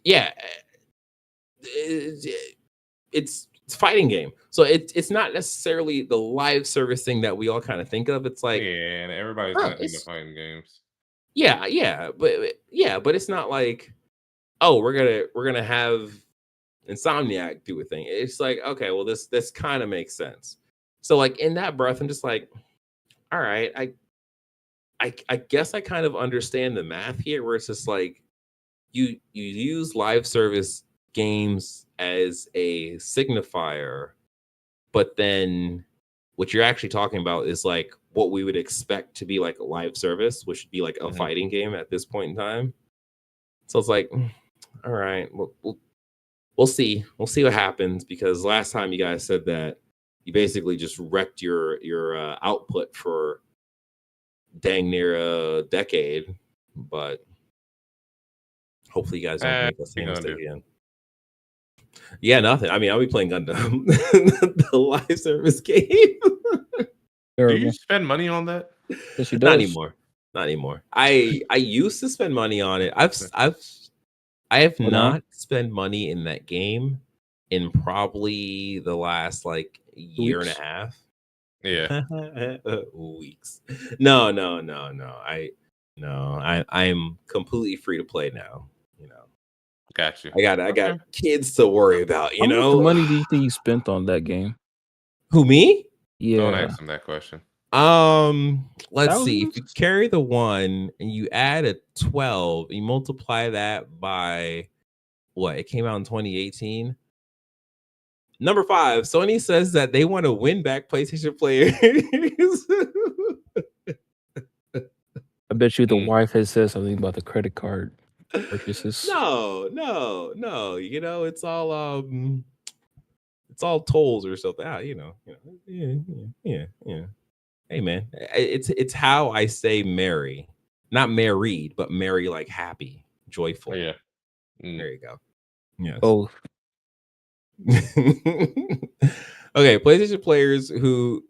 Yeah. It's fighting game, so it's not necessarily the live service thing that we all kind of think of. It's Yeah, like, and everybody's not into it's fighting games. but it's not like, oh, we're gonna have Insomniac do a thing. It's like, okay, well, this kind of makes sense. So like in that breath, I'm just like, all right, I guess I kind of understand the math here, where it's just like you use live service games as a signifier, but then what you're actually talking about is like what we would expect to be like a live service, which would be like a Mhm. fighting game at this point in time. So it's like, all right, we'll see. We'll see what happens, because last time you guys said that you basically just wrecked your output for dang near a decade, but hopefully you guys don't make the What you same gonna mistake do? again. Yeah, nothing. I mean, I'll be playing Gundam, the live service game. Do you Terrible. spend money on that? Yes, he Not does. anymore. Not anymore. I used to spend money on it. I have Hold on. not spent money in that game in probably the last like year and a Weeks. half. Yeah, Weeks. No, no, no, no. I'm completely free to play now. You know, got you. I got Okay. kids to worry about. How You much know, money do you think you spent on that game? who me? Don't Yeah, ask him that question. Let's see. If you thousands. carry the 1 and you add a 12, you multiply that by what? It came out in 2018. Number 5, Sony says that they want to win back PlayStation players. I bet you the Mm. wife has said something about the credit card purchases. No, no, no. It's all tolls or something. Yeah, yeah, yeah. Hey man, it's how I say merry. Not married, but merry like happy, joyful. Oh, yeah. Mm. There you go. Yes. Both. Okay, PlayStation players who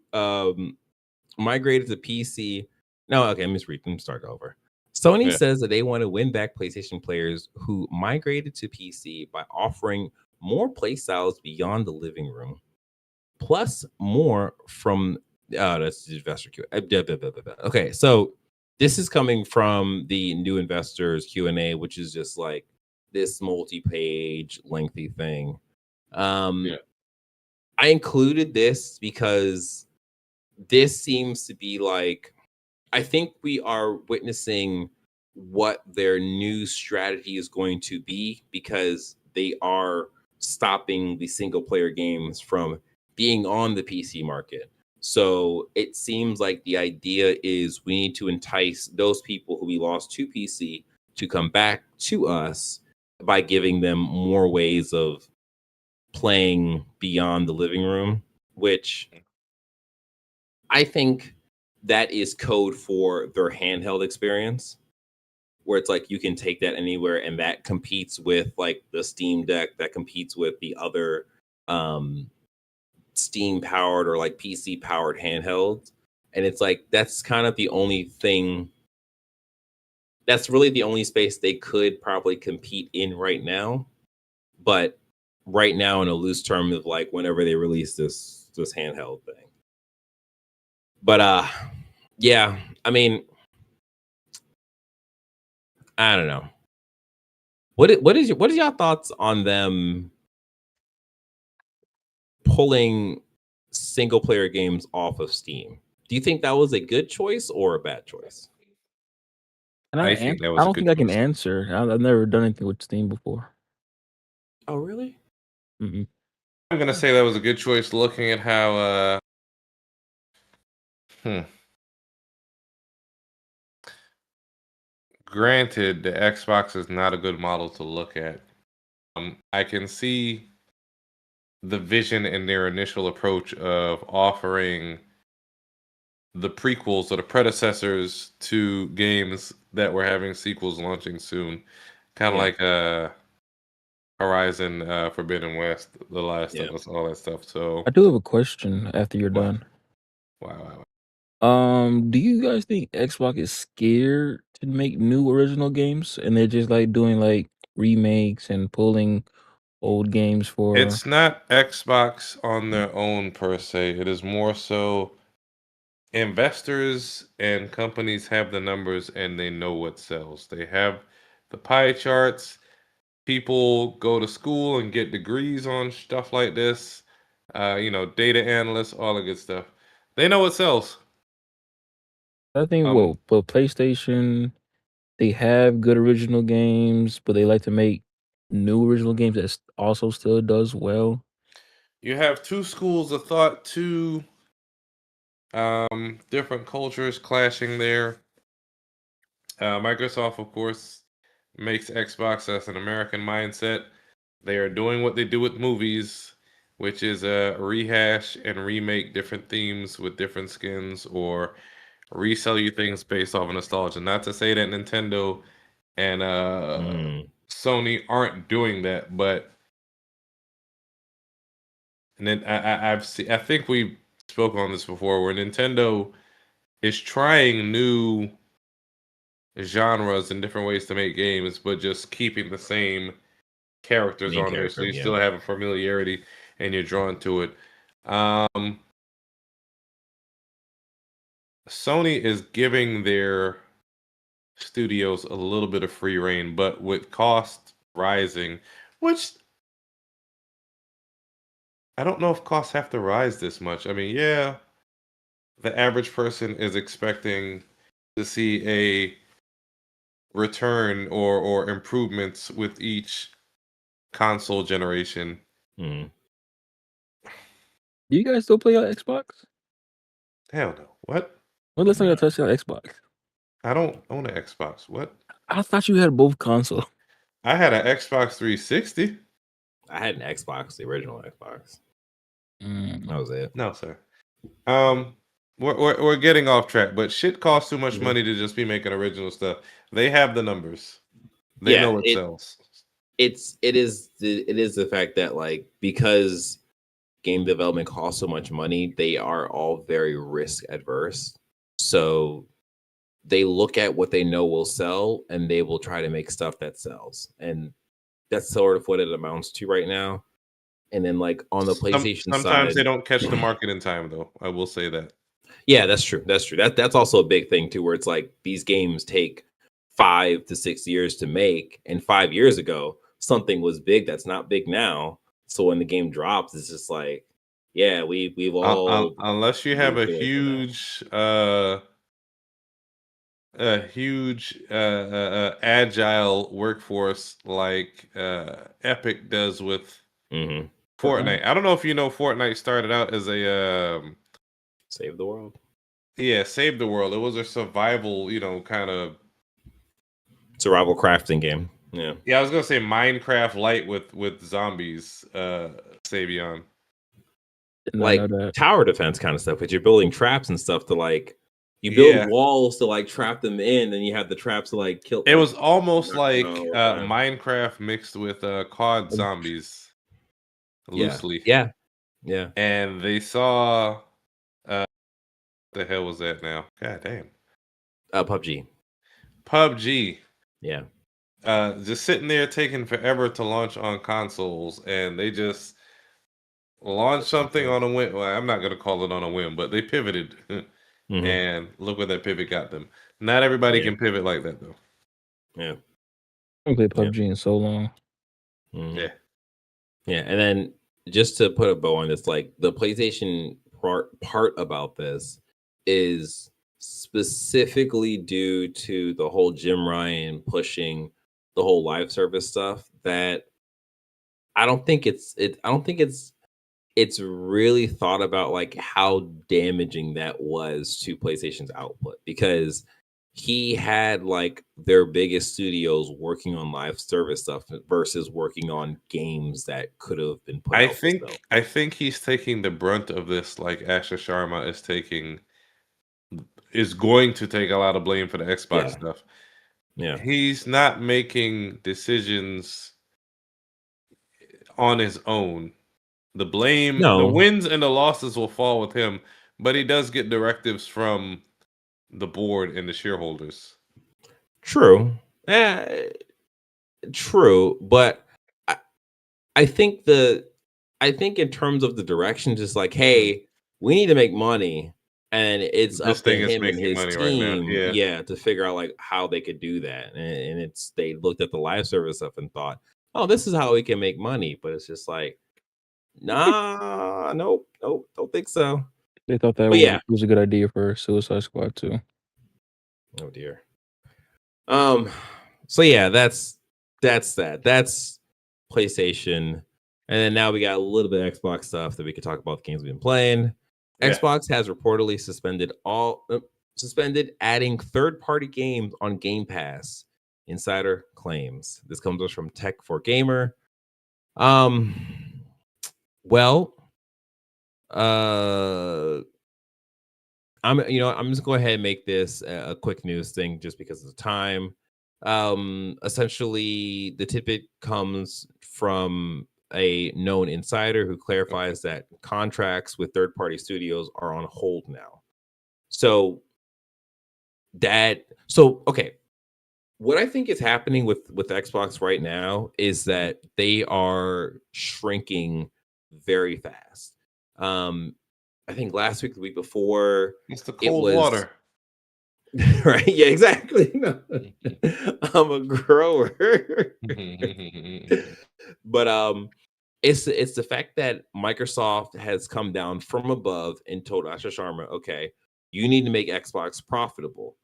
migrated to PC. No, okay, let me start over. Sony Yeah. says that they want to win back PlayStation players who migrated to PC by offering more playstyles beyond the living room, plus more from that's the investor Q. Okay, so this is coming from the new investors Q&A, which is just like this multi-page lengthy thing. Yeah. I included this because this seems to be like, I think we are witnessing what their new strategy is going to be, because they are stopping the single player games from being on the PC market. So it seems like the idea is we need to entice those people who we lost to PC to come back to us by giving them more ways of playing beyond the living room, which I think that is code for their handheld experience, where it's like you can take that anywhere, and that competes with like the Steam Deck, that competes with the other um Steam powered or like PC powered handhelds. And it's like that's kind of the only thing, that's really the only space they could probably compete in right now. But right now, in a loose term of like whenever they release this handheld thing. But yeah, I mean, I don't know. What is your thoughts on them pulling single player games off of Steam? Do you think that was a good choice or a bad choice? And I think that I was a don't good think I can choice. answer. I've never done anything with Steam before. Oh, really? Mm-mm. I'm gonna say that was a good choice, looking at how. Hmm. Granted, the Xbox is not a good model to look at. I can see the vision in their initial approach of offering the prequels or the predecessors to games that were having sequels launching soon, kind of Yeah, like Horizon, Forbidden West, The Last yeah. of Us, all that stuff. So, I do have a question after you're wow, done. wow. Do you guys think Xbox is scared to make new original games, and they're just like doing like remakes and pulling old games for? It's not Xbox on their own per se. It is more so investors and companies have the numbers and they know what sells. They have the pie charts. People go to school and get degrees on stuff like this. Data analysts, all the good stuff. They know what sells. I think Um, well, but PlayStation, they have good original games, but they like to make new original games that also still does well. you have two schools of thought, two different cultures clashing there. Microsoft, of course, makes Xbox as an American mindset. They are doing what they do with movies, which is rehash and remake different themes with different skins, or resell you things based off of nostalgia. Not to say that Nintendo and Sony aren't doing that, but and then I've seen. I think we spoke on this before, where Nintendo is trying new genres and different ways to make games, but just keeping the same characters Main on there, so character, you yeah. still have a familiarity and you're drawn to it. Sony is giving their studios a little bit of free reign, but with cost rising, which I don't know if costs have to rise this much. I mean, yeah, the average person is expecting to see a return or improvements with each console generation. Mm. Do you guys still play on Xbox? Hell no. What? When last time No. you touched your Xbox? I don't own an Xbox. What? I thought you had both consoles. I had an Xbox 360. I had an Xbox, the original Xbox. Mm. That was it. No, sir. We're getting off track, but shit costs too much money to just be making original stuff. They have the numbers. They know it sells. It is the fact that, like, because game development costs so much money, they are all very risk adverse. So they look at what they know will sell and they will try to make stuff that sells. And that's sort of what it amounts to right now. And then, like, on the PlayStation Sometimes side, they don't catch the market in time, though. I will say that. yeah, that's true. That's true. That's also a big thing too, where it's like these games take 5 to 6 years to make, and 5 years ago something was big that's not big now. So when the game drops, it's just like, yeah, we've all Unless you have moved away from that. a huge agile workforce like Epic does with Mhm. Fortnite. I don't know if you know, Fortnite started out as a Save the world. yeah, save the world. It was a survival, kind of. Survival crafting game. Yeah. Yeah, I was gonna say Minecraft light with zombies. Savion. Didn't I Like know that? tower defense kind of stuff, but you're building traps and stuff to, like, you build Yeah. walls to, like, trap them in, and you have the traps to, like, kill. It was almost knock them like out all the time. Minecraft mixed with COD zombies, Yeah. loosely. Yeah. Yeah. And they saw what the hell was that now? God damn. PUBG. PUBG. Yeah. Just sitting there taking forever to launch on consoles, and they just launched something on a whim. Well, I'm not gonna call it on a whim, but they pivoted, Mhm. and look where that pivot got them. Not everybody Yeah. can pivot like that, though. Yeah. I haven't played PUBG in so long. Mhm. Yeah. Yeah, and then just to put a bow on this, like, the PlayStation part about this is specifically due to the whole Jim Ryan pushing the whole live service stuff, that I don't think it's really thought about, like, how damaging that was to PlayStation's output, because he had, like, their biggest studios working on live service stuff versus working on games that could have been put I out to sell. think he's taking the brunt of this, like Asher Sharma is going to take a lot of blame for the Xbox Yeah. stuff. Yeah. He's not making decisions on his own. The blame, the No. wins and the losses will fall with him, but he does get directives from the board and the shareholders. True. True, but I, I think in terms of the direction, just like, hey, we need to make money, and it's This up to thing is him and making his money right now. team, Yeah. yeah, to figure out, like, how they could do that. And it's they looked at the live service stuff and thought, oh, this is how we can make money. But it's just like, nah, nope, don't think so. They thought that But yeah, was a good idea for Suicide Squad too. oh dear. So yeah, that's that. That's PlayStation. And then now we got a little bit of Xbox stuff that we could talk about, the games we've been playing. Yeah. Xbox has reportedly suspended adding third-party games on Game Pass. Insider claims. This comes us from Tech for Gamer. Well, I'm just go ahead and make this a quick news thing just because of the time. Essentially, the tidbit comes from a known insider who clarifies that contracts with third-party studios are on hold now. So okay, what I think is happening with Xbox right now is that they are shrinking very fast. I think last week, the week before, It's the it cold was water. right. Yeah, exactly. No. I'm a grower. But it's the fact that Microsoft has come down from above and told Asha Sharma, okay, you need to make Xbox profitable.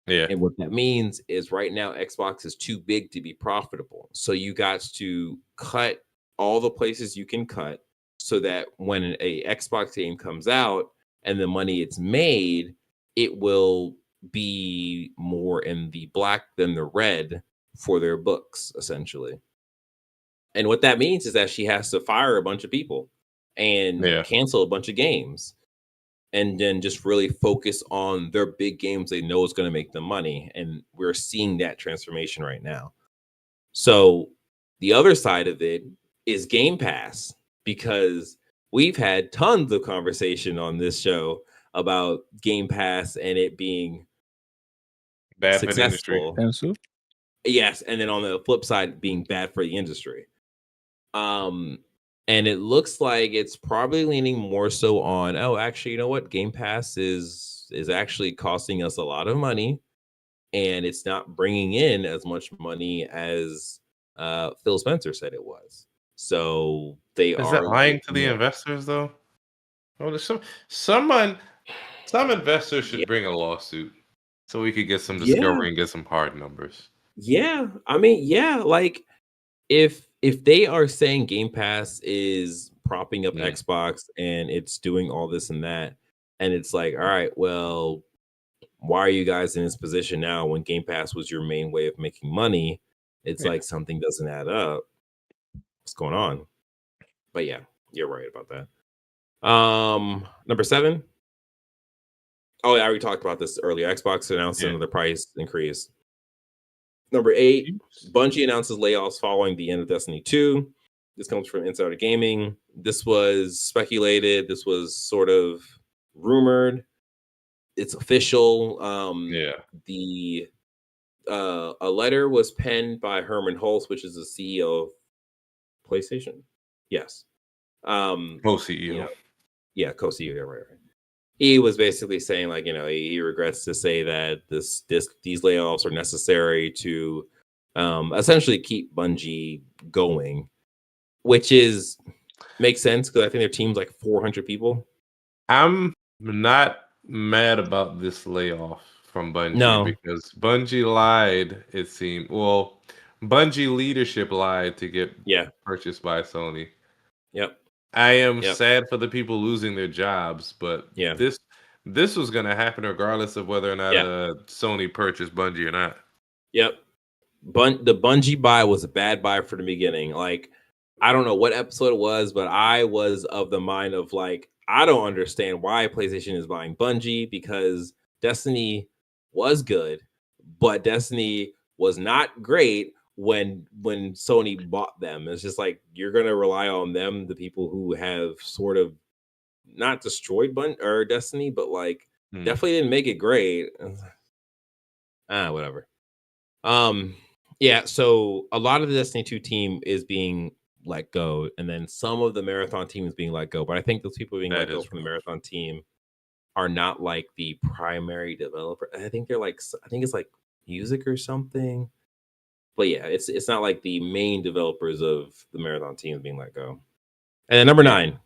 Yeah. And what that means is right now Xbox is too big to be profitable. So you got to cut all the places you can cut so that when a Xbox game comes out and the money it's made, it will be more in the black than the red for their books, essentially. And what that means is that she has to fire a bunch of people and Yeah. cancel a bunch of games and then just really focus on their big games they know is going to make them money. And we're seeing that transformation right now. So the other side of it is Game Pass, because we've had tons of conversation on this show about Game Pass and it being Bad for the industry. successful. Expensive. Yes, and then on the flip side, being bad for the industry. And it looks like it's probably leaning more so on, oh, actually, you know what? Game Pass is actually costing us a lot of money, and it's not bringing in as much money as Phil Spencer said it was. So they Is are that lying to the looking at, investors though? Well, there's some investors yeah, should bring a lawsuit so we could get some yeah, discovery and get some hard numbers. yeah. I mean, yeah, like if they are saying Game Pass is propping up Mm. Xbox and it's doing all this and that, and it's like, all right, well, why are you guys in this position now when Game Pass was your main way of making money? It's Yeah. like something doesn't add up. What's going on? But yeah, you're right about that. Number 7. Oh, yeah, I already talked about this earlier. Xbox announced Yeah. another price increase. Number 8, Bungie announces layoffs following the end of Destiny 2. This comes from Insider Gaming. This was speculated. This was sort of rumored. It's official. Yeah. The a letter was penned by Herman Hulst, which is the CEO of PlayStation. Yes. Co-CEO. Yeah, co-CEO. Yeah, right. He was basically saying, like, he regrets to say that these layoffs are necessary to essentially keep Bungie going, which makes sense because I think their team's like 400 people. I'm not mad about this layoff from Bungie No. because Bungie lied, it seemed. Well, Bungie leadership lied to get Yeah. purchased by Sony. Yep. I am Yep. sad for the people losing their jobs, but Yeah. this was going to happen regardless of whether or not Yeah. Sony purchased Bungie or not. Yep. The Bungie buy was a bad buy from the beginning. Like, I don't know what episode it was, but I was of the mind of like, I don't understand why PlayStation is buying Bungie, because Destiny was good, but Destiny was not great when Sony bought them. It's just like, you're gonna rely on them, the people who have sort of not destroyed or Destiny, but like definitely didn't make it great. Whatever. Yeah, so a lot of the Destiny 2 team is being let go, and then some of the Marathon team is being let go. But I think those people being That let go is from the rough. Marathon team are not like the primary developer. I think they're like, I think it's like music or something. But yeah, it's not like the main developers of the Marathon team being let go. And then number 9,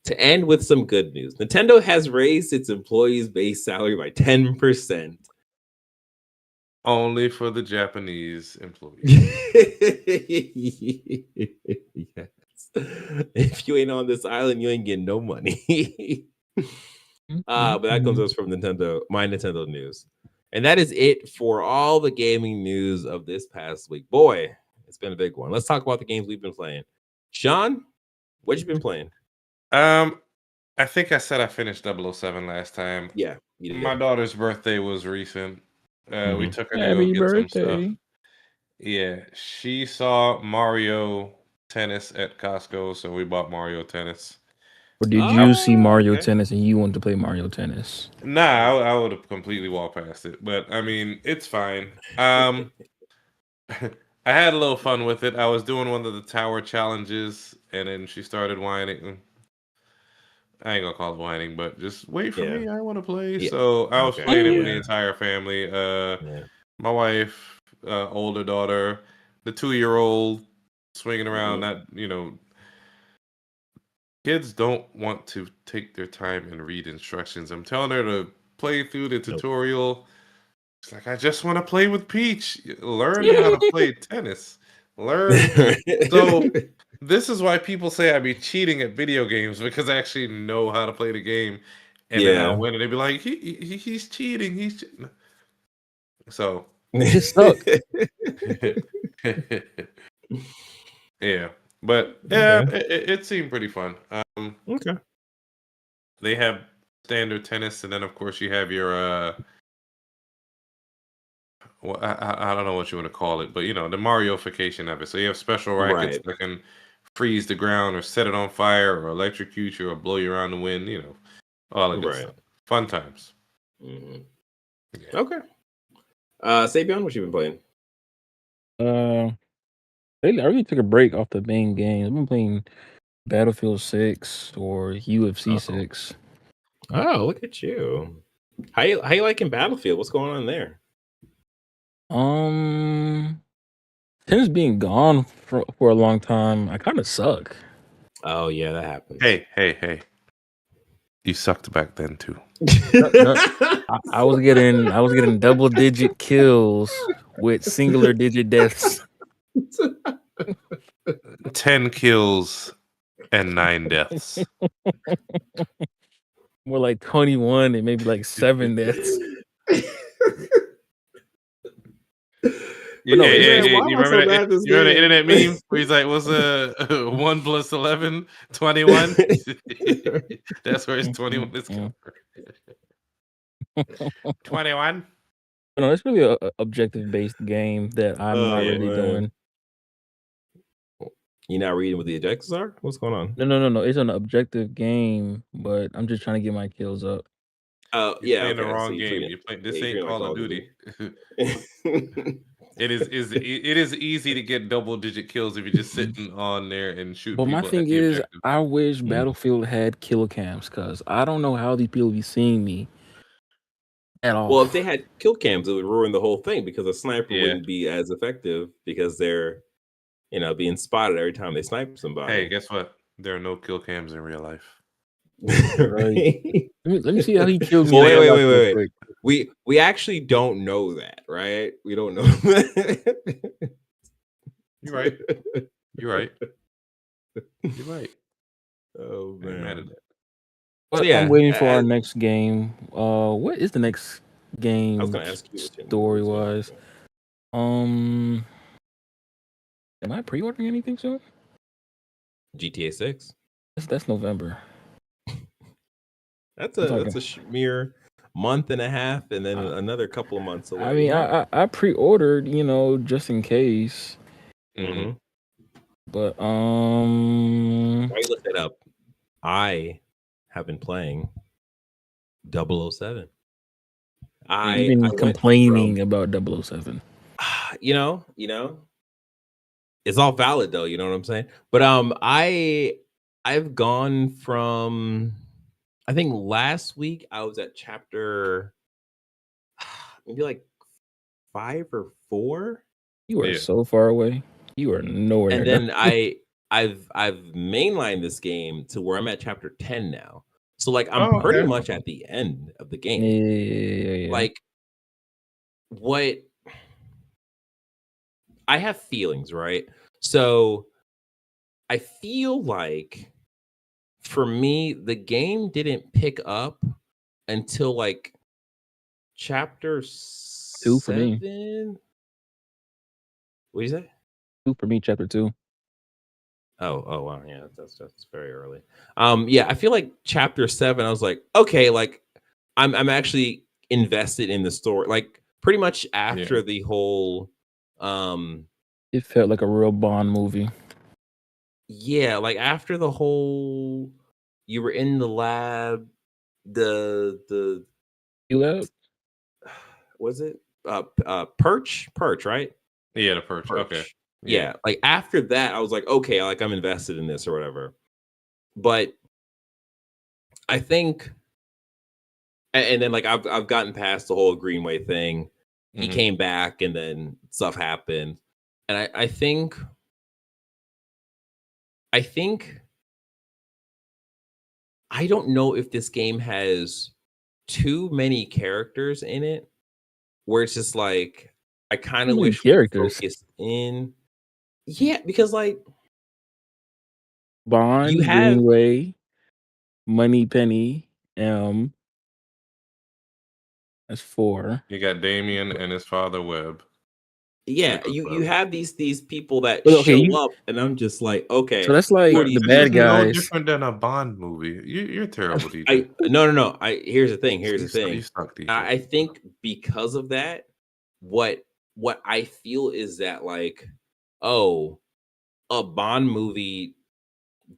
to end with some good news, Nintendo has raised its employees' base salary by 10%. Only for the Japanese employees. Yes. If you ain't on this island, you ain't getting no money. But that comes us from my Nintendo news. And that is it for all the gaming news of this past week. Boy, it's been a big one. Let's talk about the games we've been playing. Sean, what you been playing? I think I said I finished 007 last time. Yeah, you My did. daughter's birthday was recent. We Mhm. took her to go Happy get some stuff. birthday. Yeah, she saw Mario Tennis at Costco, so we bought Mario Tennis. Or did you see Mario Okay. Tennis and you wanted to play Mario Tennis? Nah, I would have completely walked past it, but I mean, it's fine. I had a little fun with it. I was doing one of the tower challenges, and then she started whining. I ain't gonna call it whining, but just wait for Yeah. me. I want to play. Yeah. So I was Okay. playing it with the Yeah. entire family. Yeah. My wife, older daughter, the 2-year-old swinging around. Mhm. Not kids don't want to take their time and read instructions. I'm telling her to play through the Nope. tutorial. It's like I just want to play with Peach. Learn how to play tennis. Learn. So this is why people say I be cheating at video games because I actually know how to play the game, and then I'll Yeah. win, and they be like, he's cheating. So You just suck. yeah, but yeah, Okay. it seemed pretty fun. Okay. They have standard tennis, and then of course you have your well, I don't know what you want to call it, but you know the Marioification of it. So you have special rackets Right. that can freeze the ground or set it on fire or electrocute you or blow you around the wind. You know all the good Right. stuff. Fun times. Mhm. Yeah. Okay. Sabian, what you been playing? Lately, I really took a break off the main games. I've been playing Battlefield 6 or UFC Oh. 6. Oh, look at you. How you liking Battlefield? What's going on there? Since being gone for a long time, I kind of suck. Oh yeah, that happens. Hey. You sucked back then too. No, I was getting double digit kills with singular digit deaths. 10 kills and 9 deaths. More like 21 and maybe like 7 deaths. But no, He's like, Hey, why you am I remember so that? bad at this You remember the game? internet meme where he's like, "What's 1 plus 11? 21?" That's where his 21 is coming from. 21. No, it's really a objective based game that I'm not Oh really man. doing. You not reading what the objectives are? What's going on? No. It's an objective game, but I'm just trying to get my kills up. Oh You're yeah, playing the okay. So wrong you're game. treating This you're ain't treating it like Call Call of of Duty. Duty. It is easy to get double digit kills if you're just sitting on there and shooting But my people at thing the is, objective. I wish Mm. Battlefield had kill cams because I don't know how these people be seeing me at all. Well, if they had kill cams, it would ruin the whole thing because a sniper Yeah. wouldn't be as effective because they're being spotted every time they snipe Hey, somebody. guess what? There are no kill cams in real life. Right. Right? Let me see how he killed me Well, in real life real wait. quick. We actually don't know that, right? We don't know that. You're right. You're right. You're right. Oh I ain't mad man. at that. So But I'm yeah, waiting for our next game. What is the next I was game gonna ask you story wise? Am I pre-ordering anything soon? GTA 6. That's November. That's I'm a talking. mere month and a half, and then Uh, another couple of months away. I mean, I pre-ordered, just in case. Mm-hmm. But While you look that up, I have been playing 007. you've I been went complaining about 007. you know, it's all valid though, you know what I'm saying? But I've gone from I think last week I was at chapter maybe like 5 or 4. You are Yeah. so far away. You are nowhere And near done. then I've mainlined this game to where I'm at chapter 10 now. So like I'm Oh, pretty okay. much at the end of the game. Yeah. Like what I have feelings, right? So I feel like for me, the game didn't pick up until like chapter 2 for me. 7. What do you say? 2 for me, chapter 2. Oh wow, yeah, that's very early. Yeah, I feel like chapter 7, I was like, okay, like I'm actually invested in the story. Like pretty much after the whole um It felt like a real Bond movie. yeah, like after the whole you were in the lab, the You love? was it Perch, right? Yeah, the perch. Okay. Perch. Yeah. Yeah, like after that, I was like, okay, like I'm invested in this or whatever. But I think, and then like I've gotten past the whole Greenway thing. He Mhm. came back, and then stuff happened, and I think I don't know if this game has too many characters in it, where it's just like I kind Too of many wish we characters. focused in. Yeah, because like you Bond, have Greenway, Money Penny, that's 4. You got Damien and his father Webb. yeah, Nicholas you Webb. have these people that But okay, show up, and I'm just like, so okay, that's like who are the these This is bad people? no guys. different than a Bond movie. You're terrible, DJ. No. Here's the thing. Here's You the suck, thing. you suck, DJ. I think because of that, what I feel is that like, oh, a Bond movie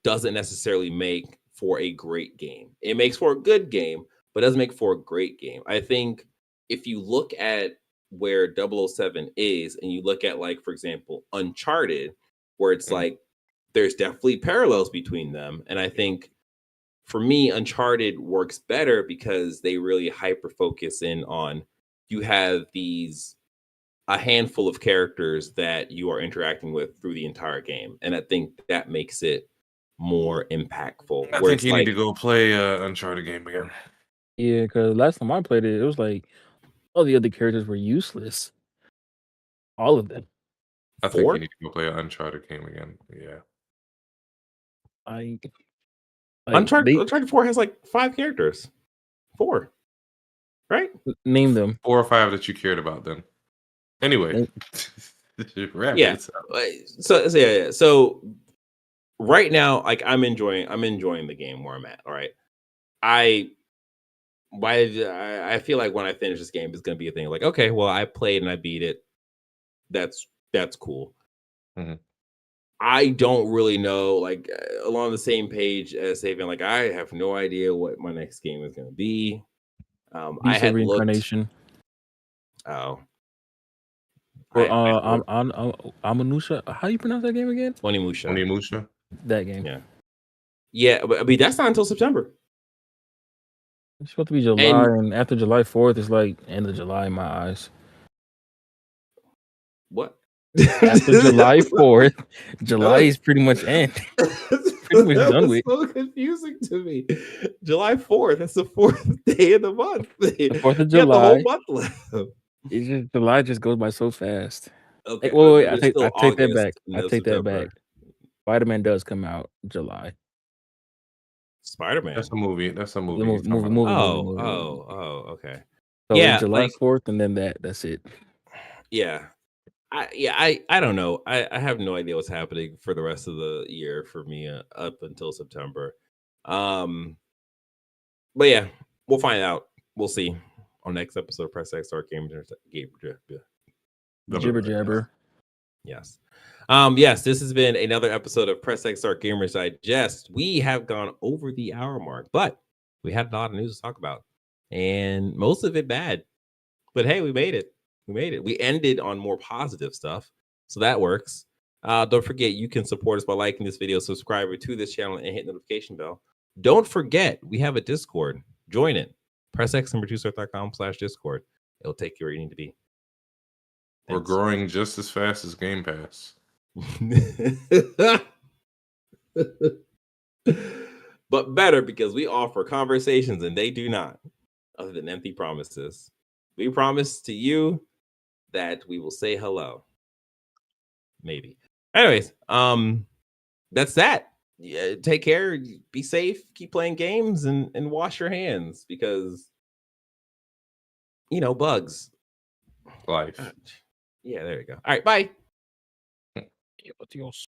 doesn't necessarily make for a great game. It makes for a good game, but doesn't make for a great game. I think if you look at where 007 is, and you look at like, for example, Uncharted, where it's Mhm. like there's definitely parallels between them, and I think for me, Uncharted works better because they really hyper focus in on you have these a handful of characters that you are interacting with through the entire game. And I think that makes it more impactful. I Where think it's you need like to go play Uncharted game again. Yeah, because last time I played it, it was like all the other characters were useless. All of them. I think you 4. need to go play an Uncharted game again. Yeah. I they Uncharted 4 has like 5 characters. 4, right? name them. 4 or 5 that you cared about then. Anyway, Name- wrap Yeah. this up. Yeah. So right now, like I'm enjoying the game where I'm at. All right. I I feel like when I finish this game, it's gonna be a thing like, okay, well, I played and I beat it. That's cool. Mhm. I don't really know, like along the same page as Savian, like I have no idea what my next game is gonna be. I Beast of had looked. Reincarnation. Oh, Or I had looked. Amanusha. How you pronounce that game again? Onimusha. Onimusha? That game. Yeah, but I mean that's not until September. It's supposed to be July, And and after July 4th, it's like end of July in my eyes. what? After July 4th, That July was is pretty much end. Pretty much that done was with. so confusing to me. July 4th. That's the 4th day of the month. The 4th of You got the whole July. month left. It's just July just goes by so fast. Okay, Wait, but I it's take still that August back. and I no take that back. September. Spider-Man does come out July. Spider-Man. That's a movie. That's a The movie he's talking about. Oh, okay. So it's Yeah, July like 4th, and then that's it. yeah. I don't know. I have no idea what's happening for the rest of the year for me up until September. But yeah, we'll find out. We'll see on next episode of Press X Start Game. Jibber jabber. Yes. Yes, this has been another episode of Press X Start Gamers Digest. We have gone over the hour mark, but we had a lot of news to talk about, and most of it bad. But hey, we made it. We made it. We ended on more positive stuff, so that works. Don't forget, you can support us by liking this video, subscribing to this channel, and hit the notification bell. Don't forget, we have a Discord. Join it. PressX2S.com/Discord. It'll take you where you need to be. We're Thanks. growing just as fast as Game Pass. But better because we offer conversations and they do not, other than empty promises. We promise to you that we will say hello. Maybe. Anyways, that's that. Yeah, take care, be safe, keep playing games, and wash your hands because bugs. Life. Yeah, there you go. All right, bye. Adios.